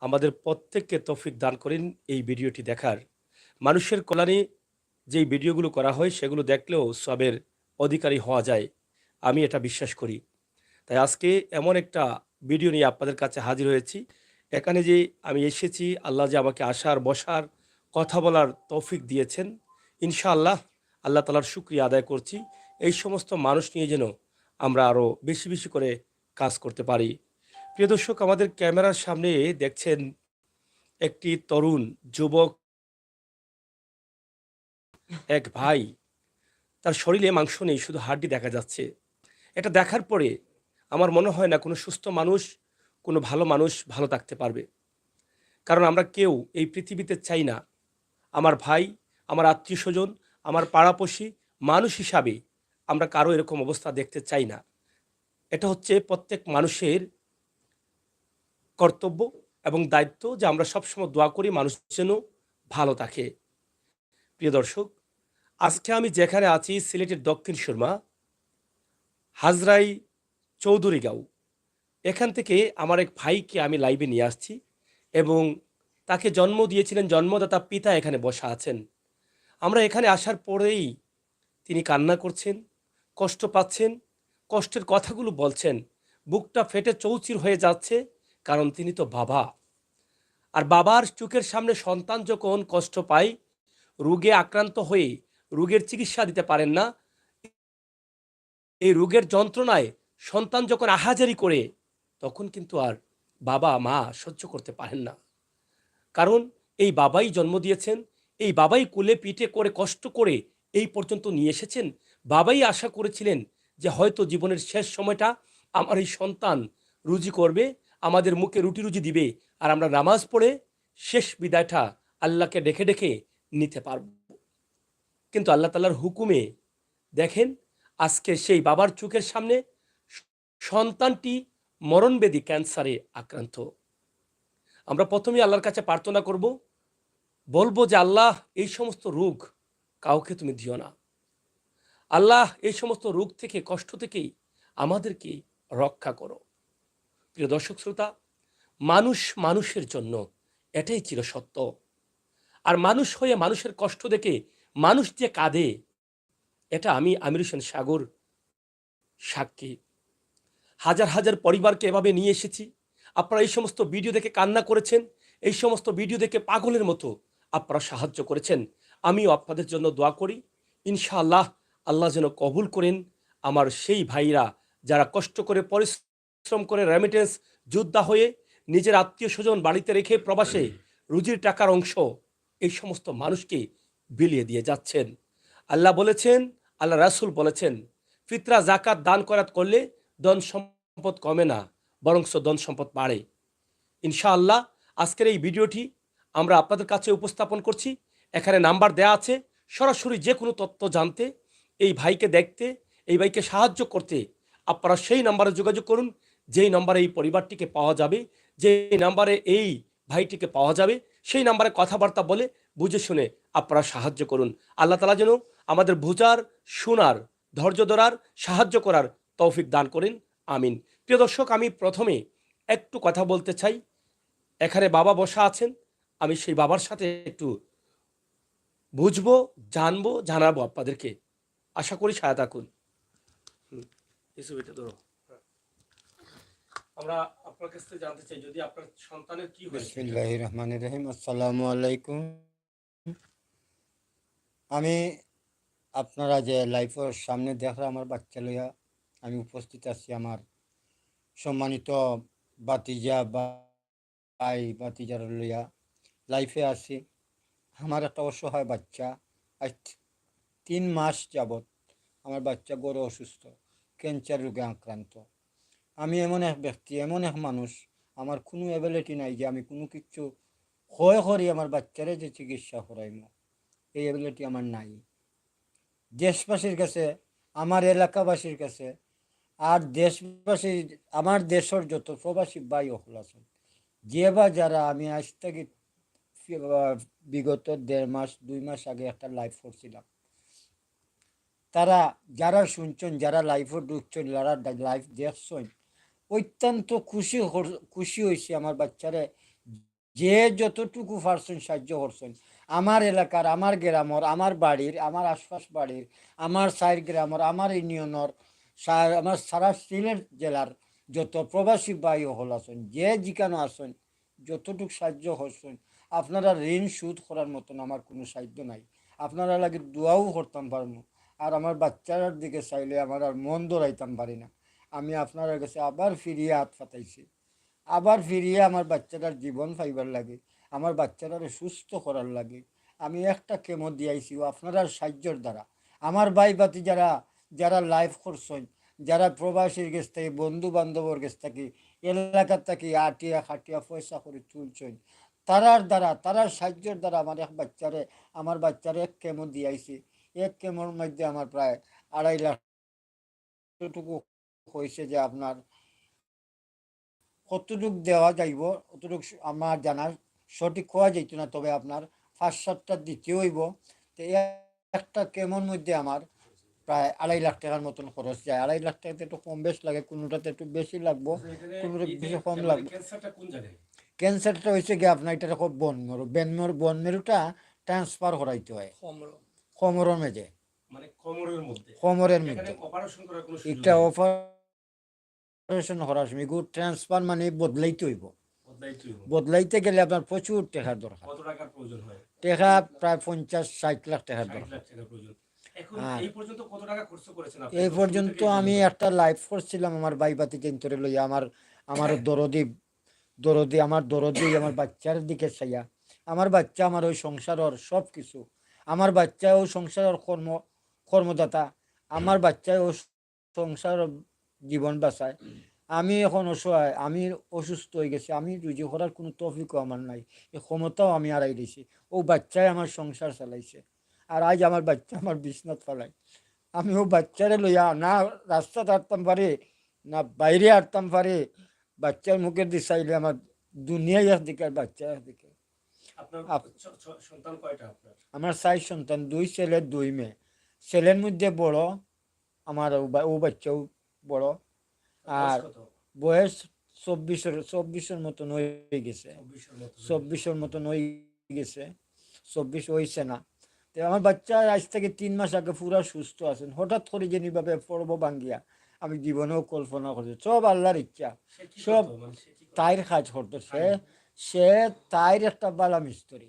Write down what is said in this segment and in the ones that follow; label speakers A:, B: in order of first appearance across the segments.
A: আমাদের প্রত্যেককে তৌফিক দান করেন এই ভিডিওটি দেখার। মানুষের কল্যাণে যেই ভিডিওগুলো করা হয় সেগুলো দেখলেও সবের অধিকারী হওয়া যায়, আমি এটা বিশ্বাস করি। তাই আজকে এমন একটা ভিডিও নিয়ে আপনাদের কাছে হাজির হয়েছি। এখানে যে আমি এসেছি, আল্লাহ যে আমাকে আসার বসার কথা বলার তৌফিক দিয়েছেন, ইনশাআল্লাহ আল্লাহ তালার শুক্রিয়া আদায় করছি। এই সমস্ত মানুষ নিয়ে যেন আমরা আরও বেশি বেশি করে কাজ করতে পারি। প্রিয় দর্শক, আমাদের ক্যামেরার সামনে দেখছেন একটি তরুণ যুবক, এক ভাই। তার শরীরে মাংস নেই, শুধু হাড্ডি দেখা যাচ্ছে। এটা দেখার পরে আমার মনে হয় না কোনো সুস্থ মানুষ, কোনো ভালো মানুষ ভালো থাকতে পারবে। কারণ আমরা কেউ এই পৃথিবীতে চাই না আমার ভাই, আমার আত্মীয় স্বজন, আমার পাড়াপড়শি মানুষ হিসাবে আমরা কারো এরকম অবস্থা দেখতে চাই না। এটা হচ্ছে প্রত্যেক মানুষের কর্তব্য এবং দায়িত্ব যে আমরা সবসময় দোয়া করি মানুষ যেন ভালো থাকে। প্রিয় দর্শক, আজকে আমি যেখানে আছি সিলেটের দক্ষিণ সুরমা হাজরাই চৌধুরীগাঁও, এখান থেকে আমার এক ভাইকে আমি লাইভে নিয়ে আসছি এবং তাকে জন্ম দিয়েছিলেন জন্মদাতা পিতা এখানে বসা আছেন। আমরা এখানে আসার পরেই তিনি কান্না করছেন, কষ্ট পাচ্ছেন, কষ্টের কথাগুলো বলছেন, বুকটা ফেটে চৌচির হয়ে যাচ্ছে। কারণ তিনি তো বাবা, আর বাবার চোখের সামনে সন্তান যখন কষ্ট পায়, রোগে আক্রান্ত হয়ে রোগের চিকিৎসা দিতে পারেন না, এই রোগের যন্ত্রণায় সন্তান যখন আহাজারি করে, তখন কিন্তু আর বাবা মা সহ্য করতে পারেন না। কারণ এই বাবাই জন্ম দিয়েছেন, এই বাবাই কোলে পিঠে করে কষ্ট করে এই পর্যন্ত নিয়ে এসেছেন। বাবাই আশা করেছিলেন যে হয়তো জীবনের শেষ সময়টা আমার এই সন্তান রুজি করবে, আমাদের মুখে রুটি রুজি দিবে, আর আমরা নামাজ পড়ে শেষ বিদায়টা আল্লাহকে ডেকে ডেকে নিতে পারব। কিন্তু আল্লাহ তাআলার হুকুমে দেখেন, আজকে সেই বাবার চোখের সামনে সন্তানটি মরণবেদী ক্যান্সারে আক্রান্ত। আমরা প্রথমেই আল্লাহর কাছে প্রার্থনা করব, বলবো যে আল্লাহ এই সমস্ত রোগ কাউকে তুমি দিও না। আল্লাহ এই সমস্ত রোগ থেকে, কষ্ট থেকেই আমাদেরকে রক্ষা করো। প্রিয় দর্শক শ্রোতা, মানুষ মানুষের জন্য, এটাই ছিল সত্য। আর মানুষ হয়ে মানুষের কষ্ট দেখে মানুষ যে কাঁদে, এটা আমি আমির হোসেন সাগর সাক্ষী। হাজার হাজার পরিবারকে এভাবে নিয়ে এসেছি। আপনারা এই সমস্ত ভিডিও দেখে কান্না করেছেন, এই সমস্ত ভিডিও দেখে পাগলের মতো আপনারা সাহায্য করেছেন। আমিও আপনাদের জন্য দোয়া করি, ইনশাআল্লাহ আল্লাহ যেন কবুল করেন আমার সেই ভাইরা যারা কষ্ট করে পরিশ্রম করে রেমিটেন্স যোদ্ধা হয়ে নিজের আত্মীয় স্বজন বাড়িতে রেখে প্রবাসে রুজির টাকার অংশ এই সমস্ত মানুষকে বিলিয়ে দিয়ে যাচ্ছেন। আল্লাহ বলেছেন, আল্লাহ রাসূল বলেছেন, ফিতরা জাকাত দান করাত করলে ধন সম্পদ কমে না, বরং ধন সম্পদ বাড়ে। ইনশাআল্লাহ আজকের এই ভিডিওটি আমরা আপনাদের কাছে উপস্থাপন করছি। এখানে নাম্বার দেয়া আছে, সরাসরি যে কোনো তথ্য জানতে, এই ভাইকে দেখতে, এই ভাইকে সাহায্য করতে আপনারা সেই নাম্বারে যোগাযোগ করুন, যেই নাম্বারে এই পরিবারটিকে পাওয়া যাবে, যেই নাম্বারে এই ভাইটিকে পাওয়া যাবে, সেই নাম্বারে কথাবার্তা বলে বুঝে শুনে আপনারা সাহায্য করুন। আল্লাহ তাআলা যেন আমাদের বুঝার, শোনার, ধৈর্য ধরার, সাহায্য করার তৌফিক দান করেন, আমিন। প্রিয় দর্শক, আমি প্রথমে একটু কথা বলতে চাই। এখানে বাবা বসা আছেন, আমি সেই বাবার সাথে একটু বুঝবো, জানবো, জানাবো আপনাদেরকে। আশা করি সাথে থাকুন। এটা ধরো। আমরা আপনার কাছ থেকে জানতে চাই, যদি আপনার সন্তানের কি হয়েছে।
B: বিসমিল্লাহির রহমানির রহিম। আসসালামু আলাইকুম। আমি আপনারা যে লাইফের সামনে দেখরা আমার বাচ্চা লইয়া আমি উপস্থিত আছি। আমার সম্মানিত বাতিজা ভাই বাতিজার লইয়া লাইফে আছি। আমার একটা অসহায় বাচ্চা, আজ 3 মাস যাবৎ আমার বাচ্চা বড় অসুস্থ, ক্যান্সার রোগে আক্রান্ত। আমি এমন এক ব্যক্তি, এমন এক মানুষ, আমার কোনো অ্যাবিলিটি নাই যে আমি কোনো কিছু হয় করি আমার বাচ্চারে যে চিকিৎসা করাইম, এই অ্যাবিলিটি আমার নাই। দেশবাসীর কাছে, আমার এলাকাবাসীর কাছে, আর দেশবাসী, আমার দেশের যত প্রবাসী ভাই অকল আছেন, যে বা যারা, আমি আজ থেকে বিগত 1.5 মাস 2 মাস আগে একটা লাইভ করছিলাম, তারা যারা শুনছেন, যারা লাইভে ঢুকছেন, যারা লাইভ দেখছেন, অত্যন্ত খুশি হয়েছে আমার বাচ্চারে যে যতটুকু পারছেন সাহায্য করছেন আমার এলাকার, আমার গ্রামর, আমার বাড়ির, আমার আশপাশ বাড়ির, আমার সাইড গ্রামর, আমার ইউনিয়নর, আমার সারা সিলেট জেলার যত প্রবাসী ভাই হল আছেন, যে যেখানে আছেন, যতটুকু সাহায্য করছেন, আপনারা ঋণ শোধ করার মতন আমার কোনো সাহায্য নাই। আপনারা লাগে দোয়াও করতাম পারবো। আর আমার বাচ্চার দিকে চাইলে আমার আর মন দৌড়াইতাম পারি না। আমি আপনার কাছে আবার ফিরিয়ে হাত পাতাইছি, আবার ফিরিয়ে আমার বাচ্চাটার জীবন পাইবার লাগে, আমার বাচ্চাটারে সুস্থ করার লাগে। আমি একটা কেমো দিয়াইছি আপনার সাহায্যের দ্বারা। আমার ভাই বাতি যারা যারা লাইফ করছেন, যারা প্রবাসীর কাছ থেকে, বন্ধু বান্ধবর কাছ থেকে, এলাকার থেকে আটিয়া খাটিয়া পয়সা করে তুলছেন, তারার দ্বারা, তারার সাহায্যের দ্বারা আমার বাচ্চারে এক কেমো দিয়াইছি। এক কেমোর মধ্যে আমার প্রায় 2.5 লাখ টুকু হয়েছে। যে আপনার কতটুক দেওয়া যাইব অতটুক আমার জানার সঠিক হওয়া যাইত না, তবে আপনার 5-7টা দিতে হইব। তো একটা কেমন মধ্যে আমার প্রায় 2.5 লাখ টাকার মতন খরচ যায়। 2.5 লাখ টাকাতে একটু কম বেশ লাগে, কোনোটাতে একটু বেশি লাগবো, কোনোটা বেশি কম লাগবে। ক্যান্সারটা হয়েছে গিয়ে আপনার এটা খুব বন মেরুটা ট্রান্সফার করাইতে হয় কোমরের মেঝে, কোমরের মধ্যে একটা অপারেশন করার সময় ট্রান্সফার মানে বদলাইতে হইব। বদলাইতে গেলে আপনার প্রচুর টাকার দরকার, টাকা প্রায় 50-60 লাখ টাকার দরকার। আর এই পর্যন্ত আমি একটা লাইভ করছিলাম আমার ভাই বাতি চিন্তরে লইয়া, আমার দরদি আমার বাচ্চার দিকে চাইয়া, আমার বাচ্চা আমার ওই সংসারের সব কিছু, আমার বাচ্চা ওই সংসারের কর্মদাতা, আমার বাচ্চা ও সংসার জীবন বাঁচায়। আমি এখন অসহায়, আমি অসুস্থ হয়ে গেছি, আমি রুজি করার কোনো তৌফিকও আমার নাই, এই ক্ষমতাও আমি হারাই দিছি। ও বাচ্চাই আমার সংসার চালাইছে, আর আজ আমার বাচ্চা আমার বিছনাত ফেলাই। আমি ও বাচ্চারে লইয়া না রাস্তা হাঁটতাম পারি, না বাইরে হাঁটতাম পারি। বাচ্চার মুখের দিকে চাইলে আমার দুনিয়ায় একদিকে আর বাচ্চা একদিকে। আমার 4 সন্তান, 2 ছেলে 2 মেয়ে। ছেলের মধ্যে বড় আমার ও বাচ্চাও বড়, আর বয়স 24-এর মতন হয়ে গেছে, 24-এর মতন হয়ে গেছে, 24 হয়েছে না। তো আমার বাচ্চা আজ থেকে 3 মাস আগে পুরা সুস্থ আছেন, হঠাৎ করে যেভাবে পর্ব ভাঙ্গিয়া আমি জীবনেও কল্পনা করছি। সব আল্লাহর ইচ্ছা, সব তাইর কাজ করতো। সে তাইর একটা বালা মিস্ত্রি,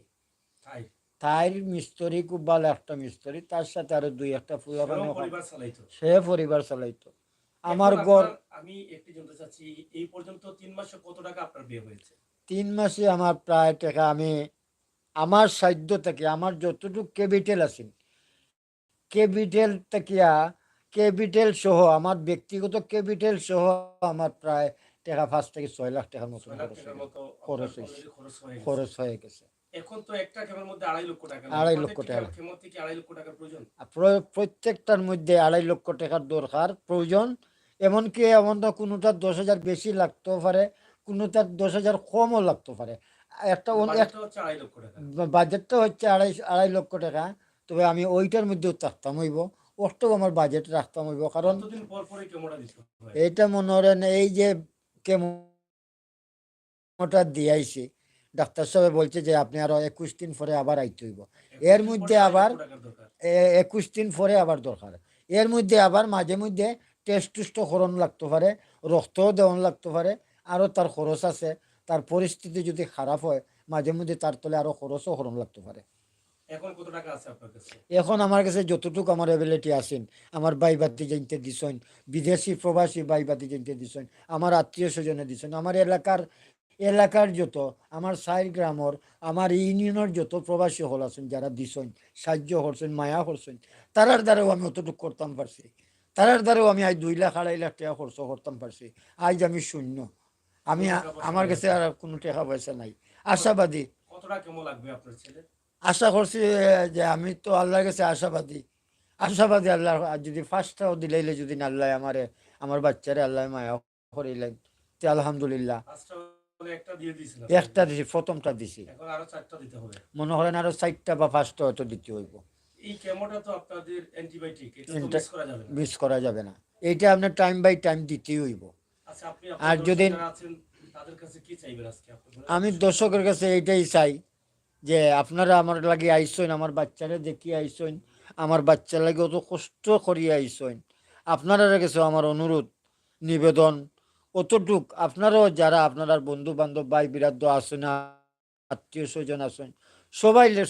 B: তাইর মিস্ত্রি খুব ভালো একটা মিস্ত্রি, তার সাথে আরো 2-1টা সে পরিবার চালাইতো। আমার ঘর
A: আমি একটু জানতে চাচ্ছি, এই পর্যন্ত 3 মাসে কত টাকা আপনার ব্যয় হয়েছে?
B: 3 মাসে আমার প্রায় টাকা, আমি আমার সাধ্য থেকে, আমার যতটুকু ক্যাপিটাল আছে, ক্যাপিটাল থেকে, ক্যাপিটাল সহ, আমার ব্যক্তিগত ক্যাপিটাল সহ আমার প্রায় টাকা 5 থেকে 6 লাখ টাকার মতো খরচ হয়ে গেছে।
A: এখন তো একটা কেমন মধ্যে 2.5 লক্ষ টাকা,
B: 2.5 লক্ষ টাকা
A: কেমন থেকে 2.5 লক্ষ টাকার প্রয়োজন।
B: প্রত্যেকটার মধ্যে 2.5 লক্ষ টাকার দরকার প্রয়োজন। এমনকি এমনটা কোনোটার 10,000 বেশি লাগতেও পারে, কোনোটার 10,000 কমও লাগতে পারে। একটা বাজেটটা হচ্ছে 2.5 লক্ষ টাকা। তবে আমি ওইটার মধ্যেও থাকতাম হইব, ওটাও আমার বাজেট রাখতাম হইব, কারণ এইটা মনে করেন এই যে কেমোটা দিয়াইছি, ডাক্তার সাহেব বলছে যে আপনি আরো 21 দিন পরে আবার আইতে হইব। এর মধ্যে আবার 21 দিন পরে আবার দরকার। এর মধ্যে আবার মাঝে মধ্যে টেস্ট করণ লাগতে পারে, রক্তও দেওয়ান লাগতে পারে, আরও তার খরচ আছে। তার পরিস্থিতি যদি খারাপ হয় মাঝে মধ্যে তার তলে আরো খরচও করণ লাগতে পারে।
A: এখন কত টাকা আছে আপনার কাছে?
B: এখন আমার কাছে যতটুকু আমার এবিলিটি আছেন, আমার ভাই বাতি জানতে দিছেন, বিদেশি প্রবাসী ভাই বাতি জানতে দিছেন, আমার আত্মীয় স্বজনে দিছেন, আমার এলাকার যত, আমার সাইড গ্রামর, আমার ইউনিয়নের যত প্রবাসী হল আছেন যারা দিছেন, সাহায্য করছেন, মায়া করছেন, তারার দ্বারাও আমি অতটুকু করতাম পারছি। তারার দ্বারাও আমি আজ 2 লাখ 2.5 লাখ টাকা খরচ করতাম পারছি। আজ আমি শূন্য, আমি আমার কাছে আর কোনো টাকা পয়সা নাই। আশাবাদী,
A: কত টাকা কেমন লাগবে আপনার ছেলে?
B: আশা করছি যে আমি তো আল্লাহর কাছে আশাবাদী, আল্লাহ যদি 5টাও দিলাইলে, যদি আল্লাহ আমার বাচ্চারে আল্লাহ মায়া করিলেন, তে আলহামদুলিল্লাহ। একটা দিছি, প্রথমটা দিছি, মনে করেন আরো 4টা বা 5টা হয়তো দিতে হইব।
A: এই কেমোটা তো আপনাদের অ্যান্টিবায়োটিক, এটা তো মিস করা যাবে না।
B: মিস করা যাবে না, এইটা আপনার টাইম বাই টাইম দিতেই হইব।
A: আচ্ছা, আপনি
B: আর যদি
A: আছেন তাদের কাছে কি চাইবেন আজকে আপনি বলেন
B: আমি
A: তো শুনি।
B: দর্শকের কাছে এইটাই চাই যে আপনারা আমার লাগে আইসইন, আমার বাচ্চারে দেখি আইসইন, আমার বাচ্চার লাগে অত কষ্ট করিয়া আইসইন। আপনারা কাছে আমার অনুরোধ নিবেদন অতটুক, আপনারাও যারা আপনার বন্ধু বান্ধব ভাই বিরাদ্দ আসেন, আত্মীয় স্বজন আসেন,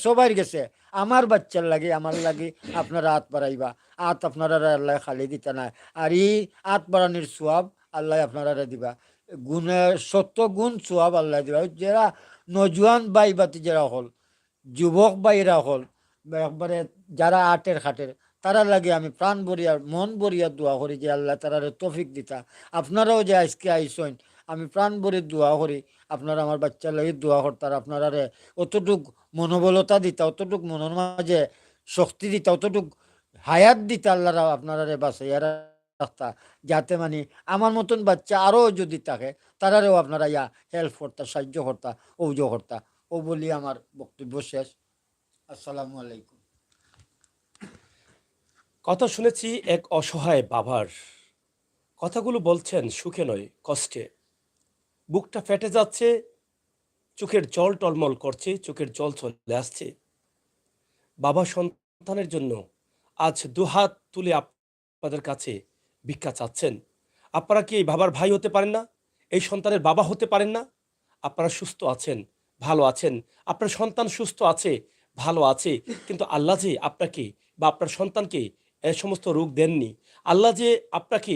B: সবাই গেছে আমার বাচ্চার লাগে আমার লাগে আপনারা হাত বাড়াইবা। হাত আপনারা আল্লাহ খালি দিতে না, আর এই হাত বাড়ানির সোয়াব আল্লাহ আপনারা দিবা, গুণের 70 গুণ সোয়াব আল্লাহ দিবা। যারা নজওয়ান ভাই বাতি যারা হল, যুবক ভাইরা হল, একবারে যারা আটের খাটের, তারা লাগে আমি প্রাণ ভরিয়া মন ভরিয়া দোয়া করি যে আল্লাহ তারারে তৌফিক দিতা। আপনারাও যে আজকে আইসইন, আমি প্রাণ ভরি দোয়া করি আপনারা আমার বাচ্চার লাগে দোয়া করতার, আপনারা অতটুক মনোবলতা দিতা, অতটুক মনের মাঝে শক্তি দিতা, অতটুক হায়াত দিতা, আল্লাহরা আপনারা বাঁচাইয়া রাখতা, যাতে মানে আমার মতন বাচ্চা আরও যদি থাকে তারারেও আপনারা ইয়া হেল্প করতা, সাহায্য করতা, অভিযোগ করতা। ও বলি আমার বক্তব্য শেষ। আসসালামু আলাইকুম।
A: কথা শুনেছি এক অসহায় বাবার, কথাগুলো বলছেন সুখে নয় কষ্টে, বুকটা ফেটে যাচ্ছে, চোখের জল টলমল করছে, চোখের জল চলে আসছে। বাবা সন্তানের জন্য আজ দুহাত তুলে আপনাদের কাছে ভিক্ষা চাচ্ছেন। আপনারা কি এই বাবার ভাই হতে পারেন না? এই সন্তানের বাবা হতে পারেন না? আপনারা সুস্থ আছেন, ভালো আছেন, আপনার সন্তান সুস্থ আছে, ভালো আছে, কিন্তু আল্লাহ যে আপনাকে বা আপনার সন্তানকে এ সমস্ত রোগ দেননি। আল্লাহ যে আপনাকে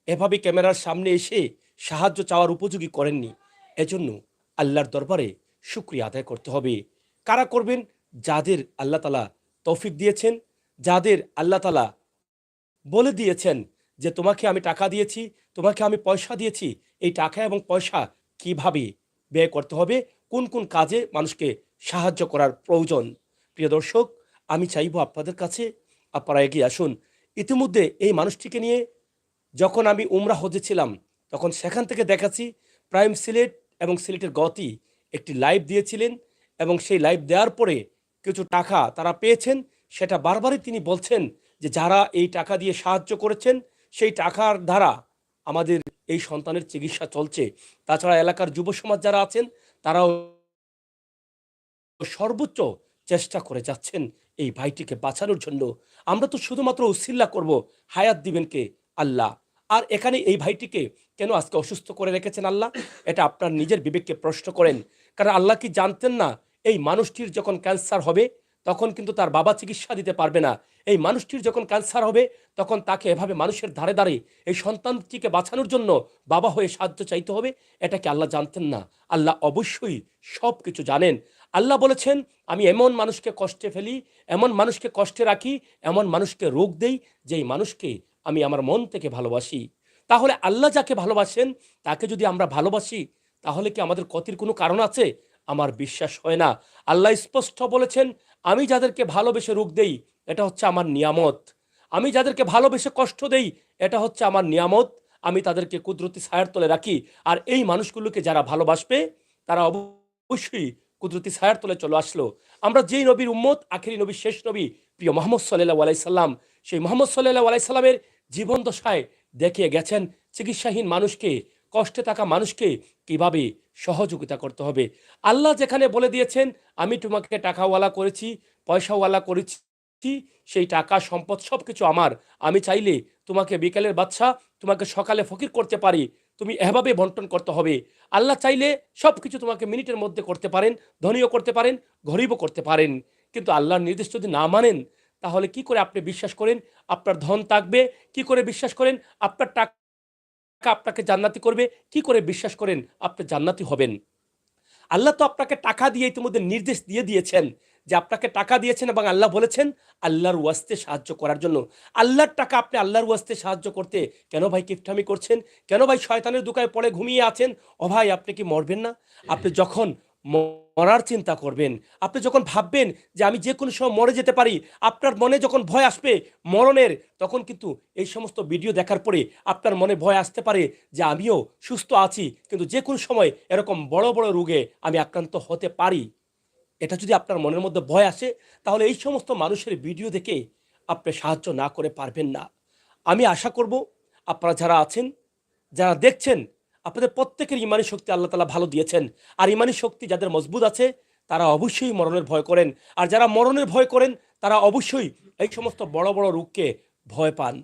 A: এভাবে ক্যামেরার সামনে এসে সাহায্য চাওয়ার উপযোগী করেননি। এজন্য আল্লাহর দরবারে শুকরিয়া আদায় করতে হবে। কারা করবেন? যাদের আল্লাহ তালা তৌফিক দিয়েছেন, যাদের আল্লাহ তালা বলে দিয়েছেন যে তোমাকে আমি টাকা দিয়েছি, তোমাকে আমি পয়সা দিয়েছি, এই টাকা এবং পয়সা কিভাবে ব্যয় করতে হবে, কোন কোন কাজে মানুষকে সাহায্য করার প্রয়োজন। প্রিয় দর্শক, আমি চাইবো আপনাদের কাছে আপনারা এগিয়ে আসুন। ইতিমধ্যে এই মানুষটিকে নিয়ে যখন আমি উমরা হজে ছিলাম, তখন সেখান থেকে দেখাচ্ছি প্রাইম সিলেট এবং সিলেটের গতি একটি লাইভ দিয়েছিলেন, এবং সেই লাইভ দেওয়ার পরে কিছু টাকা তারা পেয়েছেন। সেটা বারবারই তিনি বলছেন যে যারা এই টাকা দিয়ে সাহায্য করেছেন, সেই টাকার দ্বারা আমাদের এই সন্তানের চিকিৎসা চলছে। তাছাড়া এলাকার যুব সমাজ যারা আছেন, তারাও সর্বোচ্চ চেষ্টা করে যাচ্ছেন এই ভাইটিকে বাঁচানোর জন্য। আমরা তো শুধুমাত্র উসিল্লা করব, হায়াত দিবেন কে? আল্লাহ। আর এখানে এই ভাইটিকে কেন আজকে অসুস্থ করে রেখেছেন আল্লাহ? এটা আপনার নিজের বিবেককে প্রশ্ন করেন। কারণ আল্লাহ কি জানতেন না এই মানুষটির যখন ক্যান্সার হবে তখন কিন্তু তার বাবা চিকিৎসা দিতে পারবে না? এই মানুষটির যখন ক্যান্সার হবে তখন তাকে এভাবে মানুষের ধারে ধারে এই সন্তানটিকে বাঁচানোর জন্য বাবা হয়ে সাহায্য চাইতে হবে? এটা কি আল্লাহ জানতেন না? আল্লাহ অবশ্যই সব কিছু জানেন। আল্লাহ বলেছেন, আমি এমন মানুষকে কষ্টে ফেলি, এমন মানুষকে কষ্টে রাখি, এমন মানুষকে রোগ দেই, যেই মানুষকে আমি আমার মন থেকে ভালোবাসি। তাহলে আল্লাহ যাকে ভালোবাসেন তাকে যদি আমরা ভালোবাসি, তাহলে কি আমাদের ক্ষতির কোনো কারণ আছে? আমার বিশ্বাস হয় না। আল্লাহ স্পষ্ট বলেছেন, আমি যাদেরকে ভালোবেসে রোগ দেই এটা হচ্ছে আমার নিয়ামত, আমি যাদেরকে ভালোবেসে কষ্ট দেই এটা হচ্ছে আমার নিয়ামত, আমি তাদেরকে কুদরতি ছায়ার তলে রাখি। আর এই মানুষগুলোকে যারা ভালোবাসবে তারা অবশ্যই কুদরতি ছায়ার তলে চলে আসলো। আমরা যেই নবীর উম্মত, আখেরি নবী, শেষ নবী, প্রিয় মোহাম্মদ সাল্লাল্লাহু আলাইহি সাল্লাম, সেই মোহাম্মদ সাল্লাল্লাহু আলাইহি সাল্লামের জীবন দশায় দেখিয়ে গেছেন চিকিৎসাহীন মানুষকে, কষ্টে থাকা মানুষকে কিভাবে সহযোগিতা করতে হবে। আল্লাহ যেখানে বলে দিয়েছেন, আমি তোমাকে টাকাওয়ালা করেছি, পয়সাওয়ালা করেছি, সেই টাকা সম্পদ সবকিছু আমার, আমি চাইলে তোমাকে বিকেলের বাদশা, তোমাকে সকালে ফকির করতে পারি, তুমি এভাবে বন্টন করতে হবে। আল্লাহ চাইলে সবকিছু তোমাকে মিনিটের মধ্যে করতে পারেন, ধনীও করতে পারেন, গরিবও করতে পারেন। কিন্তু আল্লাহর নির্দেশ যদি না মানেন, তাহলে কি করে আপনি বিশ্বাস করেন আপনার ধন থাকবে? কি করে বিশ্বাস করেন আপনার টাকা আপনাকে জান্নাতি করবে? কি করে বিশ্বাস করেন আপনি জান্নাতি হবেন? আল্লাহ তো আপনাকে টাকা দিয়ে ইতিমধ্যে নির্দেশ দিয়ে দিয়েছেন যে আপনাকে টাকা দিয়েছেন, এবং আল্লাহ বলেছেন আল্লাহর ওয়াস্তে সাহায্য করার জন্য। আল্লাহর টাকা আপনি আল্লাহর ওয়াস্তে সাহায্য করতে কেন ভাই কিপটামি করছেন? কেন ভাই শয়তানের দোকায় পড়ে ঘুমিয়ে আছেন? ও ভাই, আপনি কি মরবেন না? আপনি যখন মরার চিন্তা করবেন, আপনি যখন ভাববেন যে আমি যে কোনো সময় মরে যেতে পারি, আপনার মনে যখন ভয় আসবে মরণের, তখন কিন্তু এই সমস্ত ভিডিও দেখার পরে আপনার মনে ভয় আসতে পারে যে আমিও সুস্থ আছি, কিন্তু যে কোনো সময় এরকম বড় বড় রোগে আমি আক্রান্ত হতে পারি। এটা যদি আপনার মনের মধ্যে ভয় আসে, তাহলে এই সমস্ত মানুষের ভিডিও দেখে আপনি সাহায্য না করে পারবেন না। আমি আশা করব আপনারা যারা আছেন, যারা দেখছেন, আপনাদের প্রত্যেকের ইমানি শক্তি আল্লাহ তাআলা ভালো দিয়েছেন। আর ইমানি শক্তি যাদের মজবুত আছে তারা অবশ্যই মরণের ভয় করেন। আর যারা মরণের ভয় করেন তারা অবশ্যই এই সমস্ত বড় বড় রোগকে ভয় পান।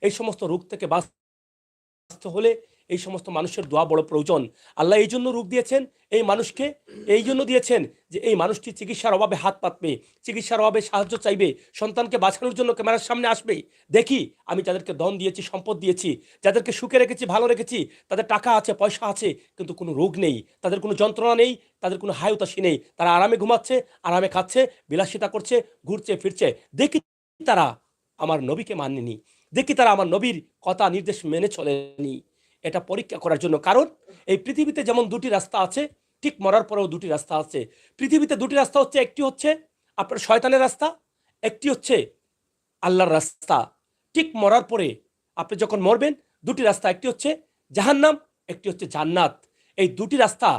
A: এই সমস্ত রোগ থেকে বাঁচতে হলে এই সমস্ত মানুষের দোয়া বড় প্রয়োজন। আল্লাহ এই জন্য রূপ দিয়েছেন এই মানুষকে, এই জন্য দিয়েছেন যে এই মানুষটি চিকিৎসার অভাবে হাত পাতবে, চিকিৎসার অভাবে সাহায্য চাইবে, সন্তানকে বাঁচানোর জন্য ক্যামেরার সামনে আসবে। দেখি আমি যাদেরকে ধন দিয়েছি, সম্পদ দিয়েছি, যাদেরকে সুখে রেখেছি, ভালো রেখেছি, তাদের টাকা আছে, পয়সা আছে, কিন্তু কোনো রোগ নেই, তাদের কোনো যন্ত্রণা নেই, তাদের কোনো হায়তাশি নেই, তারা আরামে ঘুমাচ্ছে, আরামে খাচ্ছে, বিলাসিতা করছে, ঘুরছে ফিরছে। দেখি তারা আমার নবীকে মানেনি, দেখি তারা আমার নবীর কথা নির্দেশ মেনে চলেনি। এটা পরীক্ষা করার জন্য। কারণ এই পৃথিবীতে যেমন দুটি রাস্তা আছে, ঠিক মরার পরেও দুটি রাস্তা আছে। পৃথিবীতে দুটি রাস্তা হচ্ছে, একটি হচ্ছে আপনার শয়তানের রাস্তা, একটি হচ্ছে আল্লাহর রাস্তা। ঠিক মরার পরে আপনি যখন মরবেন দুটি রাস্তা, একটি হচ্ছে জাহান্নাম, একটি হচ্ছে জান্নাত। এই দুটি রাস্তা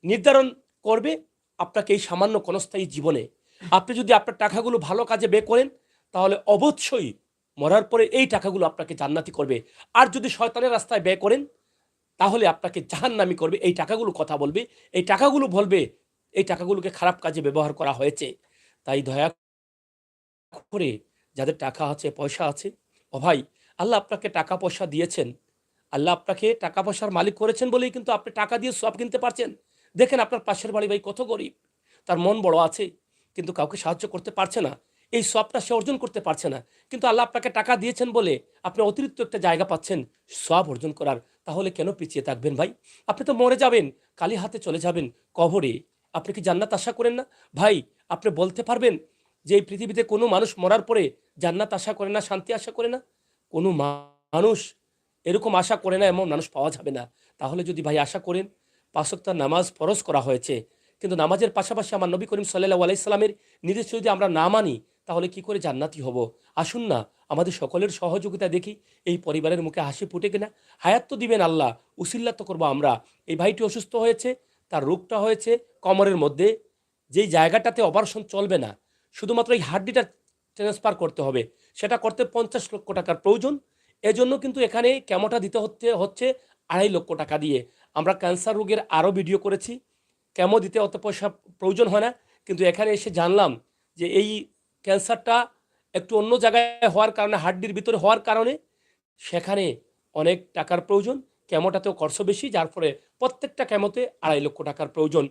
A: নির্ধারণ করবে আপনাকে এই সামান্য ক্ষণস্থায়ী জীবনে। আপনি যদি আপনার টাকাগুলো ভালো কাজে ব্যয় করেন তাহলে অবশ্যই মরার পরে এই টাকাগুলো আপনাকে জান্নাতি করবে। আর যদি শয়তানের রাস্তায় ব্যয় করেন তাহলে আপনাকে জাহান্নামী করবে। এই টাকাগুলো কথা বলবে, এই টাকাগুলো বলবে এই টাকাগুলোকে খারাপ কাজে ব্যবহার করা হয়েছে। তাই দয়া করে যাদের টাকা আছে, পয়সা আছে, ও ভাই, আল্লাহ আপনাকে টাকা পয়সা দিয়েছেন, আল্লাহ আপনাকে টাকা পয়সার মালিক করেছেন বলেই কিন্তু আপনি টাকা দিয়ে সব কিনতে পারছেন। দেখেন আপনার পাশের বাড়ি ভাই কত গরিব, তার মন বড় আছে কিন্তু কাউকে সাহায্য করতে পারছে না, এই সবটা সে অর্জন করতে পারছে না। কিন্তু আল্লাহ আপনাকে টাকা দিয়েছেন বলে আপনি অতিরিক্ত একটা জায়গা পাচ্ছেন সব অর্জন করার। তাহলে কেন পিছিয়ে থাকবেন ভাই? আপনি তো মরে যাবেন, কালি হাতে চলে যাবেন কবরে। আপনি কি জান্নাত আশা করেন না? ভাই, আপনি বলতে পারবেন যে এই পৃথিবীতে কোনো মানুষ মরার পরে জান্নাত আশা করে না, শান্তি আশা করে না? কোনো মানুষ এরকম আশা করে না, এমন মানুষ পাওয়া যাবে না। তাহলে যদি ভাই আশা করেন, ৫ ওয়াক্ত নামাজ ফরজ করা হয়েছে, কিন্তু নামাজের পাশাপাশি আমার নবী করিম সাল্লাল্লাহু আলাইহি সাল্লামের নির্দেশ যদি আমরা না মানি তাহলে কি করে জান্নাতি হব? আসুন না আমাদের সকলের সহযোগিতা দেখি এই পরিবারের মুখে হাসি ফুটে কিনা। হায়াত তো দিবেন আল্লাহ, উসিল্লা তো করবো আমরা। এই ভাইটি অসুস্থ হয়েছে, তার রোগটা হয়েছে কোমরের মধ্যে, যেই জায়গাটাতে অপারেশন চলবে না, শুধুমাত্র এই হাড্ডিটা ট্রান্সফার করতে হবে, সেটা করতে ৫০ লক্ষ টাকার প্রয়োজন। এজন্য কিন্তু এখানে কেমোটা দিতে হচ্ছে ২.৫ লক্ষ টাকা দিয়ে। আমরা ক্যান্সার রোগের আরও ভিডিও করেছি, কেমো দিতে অত পয়সা প্রয়োজন হয় না, কিন্তু এখানে এসে জানলাম যে এই ক্যান্সারটা একটু অন্য জায়গায় হওয়ার কারণে, হাড্ডির ভিতরে হওয়ার কারণে সেখানে অনেক টাকার প্রয়োজন, কেমোটাতেও খরচ বেশি, যার ফলে প্রত্যেকটা কেমোতে ২.৫ লক্ষ টাকার প্রয়োজন।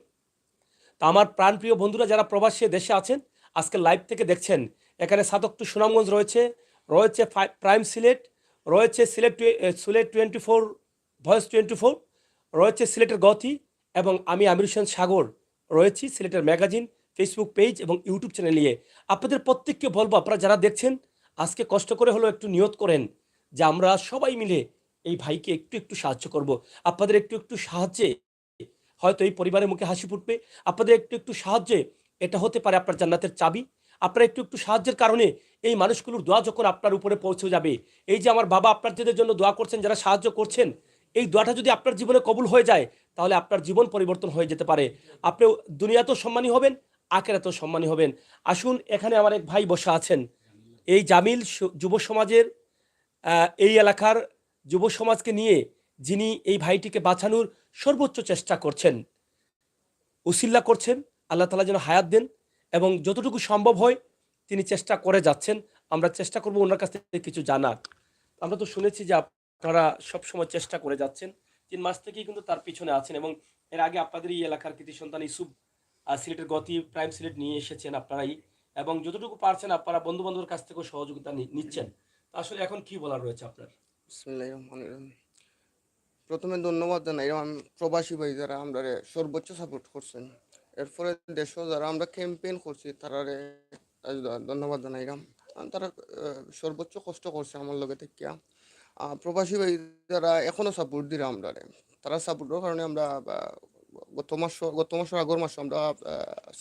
A: তা আমার প্রাণপ্রিয় বন্ধুরা যারা প্রবাসী দেশে আছেন, আজকে লাইভ থেকে দেখছেন, এখানে সাতকটু সুনামগঞ্জ রয়েছে, রয়েছে প্রাইম সিলেট, রয়েছে সিলেট 24, ভয়েস 24, রয়েছে সিলেটের গতি, এবং আমি আমির হোসেন সাগর রয়েছি সিলেটের ম্যাগাজিন, ফেসবুক পেজ এবং ইউটিউব চ্যানেল নিয়ে। আপনাদের প্রত্যেককে বলবো, আপনারা যারা দেখছেন আজকে কষ্ট করে হলেও একটু নিয়ত করেন যে আমরা সবাই মিলে এই ভাইকে একটু একটু সাহায্য করব। আপনাদের একটু একটু সাহায্যে হয়তো এই পরিবারের মুখে হাসি ফুটবে, আপনাদের একটু একটু সাহায্যে এটা হতে পারে আপনার জান্নাতের চাবি। আপনার একটু একটু সাহায্যের কারণে এই মানুষগুলোর দোয়া যখন আপনার উপরে পৌঁছে যাবে, এই যে আমার বাবা আপনাদের জন্য দোয়া করছেন, যারা সাহায্য করছেন, এই দোয়াটা যদি আপনার জীবনে কবুল হয়ে যায় তাহলে আপনার জীবন পরিবর্তন হয়ে যেতে পারে। আপনি দুনিয়াতেও সম্মানী হবেন, আখেরাতেও সম্মানী হবেন। আসুন, এখানে আমার এক ভাই বসা আছেন, এই জামিল যুব সমাজের, এই এলাকার যুব সমাজকে নিয়ে যিনি এই ভাইটিকে বাঁচানোর সর্বোচ্চ চেষ্টা করছেন, উসিল্লা করছেন। আল্লাহ তাআলা যেন হায়াত দেন এবং যতটুকু সম্ভব হয় তিনি চেষ্টা করে যাচ্ছেন। আমরা চেষ্টা করব ওনার কাছ থেকে কিছু জানার। আমরা তো শুনেছি যে আপনারা সবসময় চেষ্টা করে যাচ্ছেন, ৩ মাস থেকেই কিন্তু তার পিছনে আছেন, এবং এর আগে আপনাদের এই এলাকার কৃতি সন্তান ইসুফ সিলেটের গতি প্রাইম সিলেট নিয়ে এসেছেন আপনারাই, এবং যতটুকু পারছেন আপনারা বন্ধু বান্ধবের কাছ থেকেও সহযোগিতা নিচ্ছেন। আসলে এখন কি বলার রয়েছে আপনার?
C: বিসমিল্লাহির রহমানির রহিম। প্রথমে ধন্যবাদ জানাই প্রবাসী ভাই যারা আমরা সর্বোচ্চ সাপোর্ট করছেন। এরপরে দেশও যারা আমরা ক্যাম্পেইন করছি তারা ধন্যবাদ জানাইলাম। তারা সর্বোচ্চ কষ্ট করছে আমার লগে থেকে। প্রবাসী ভাই যারা এখনো সাপোর্ট দিরা আমরা, তারা সাপোর্টের কারণে আমরা গত মাসের আগের মাসে আমরা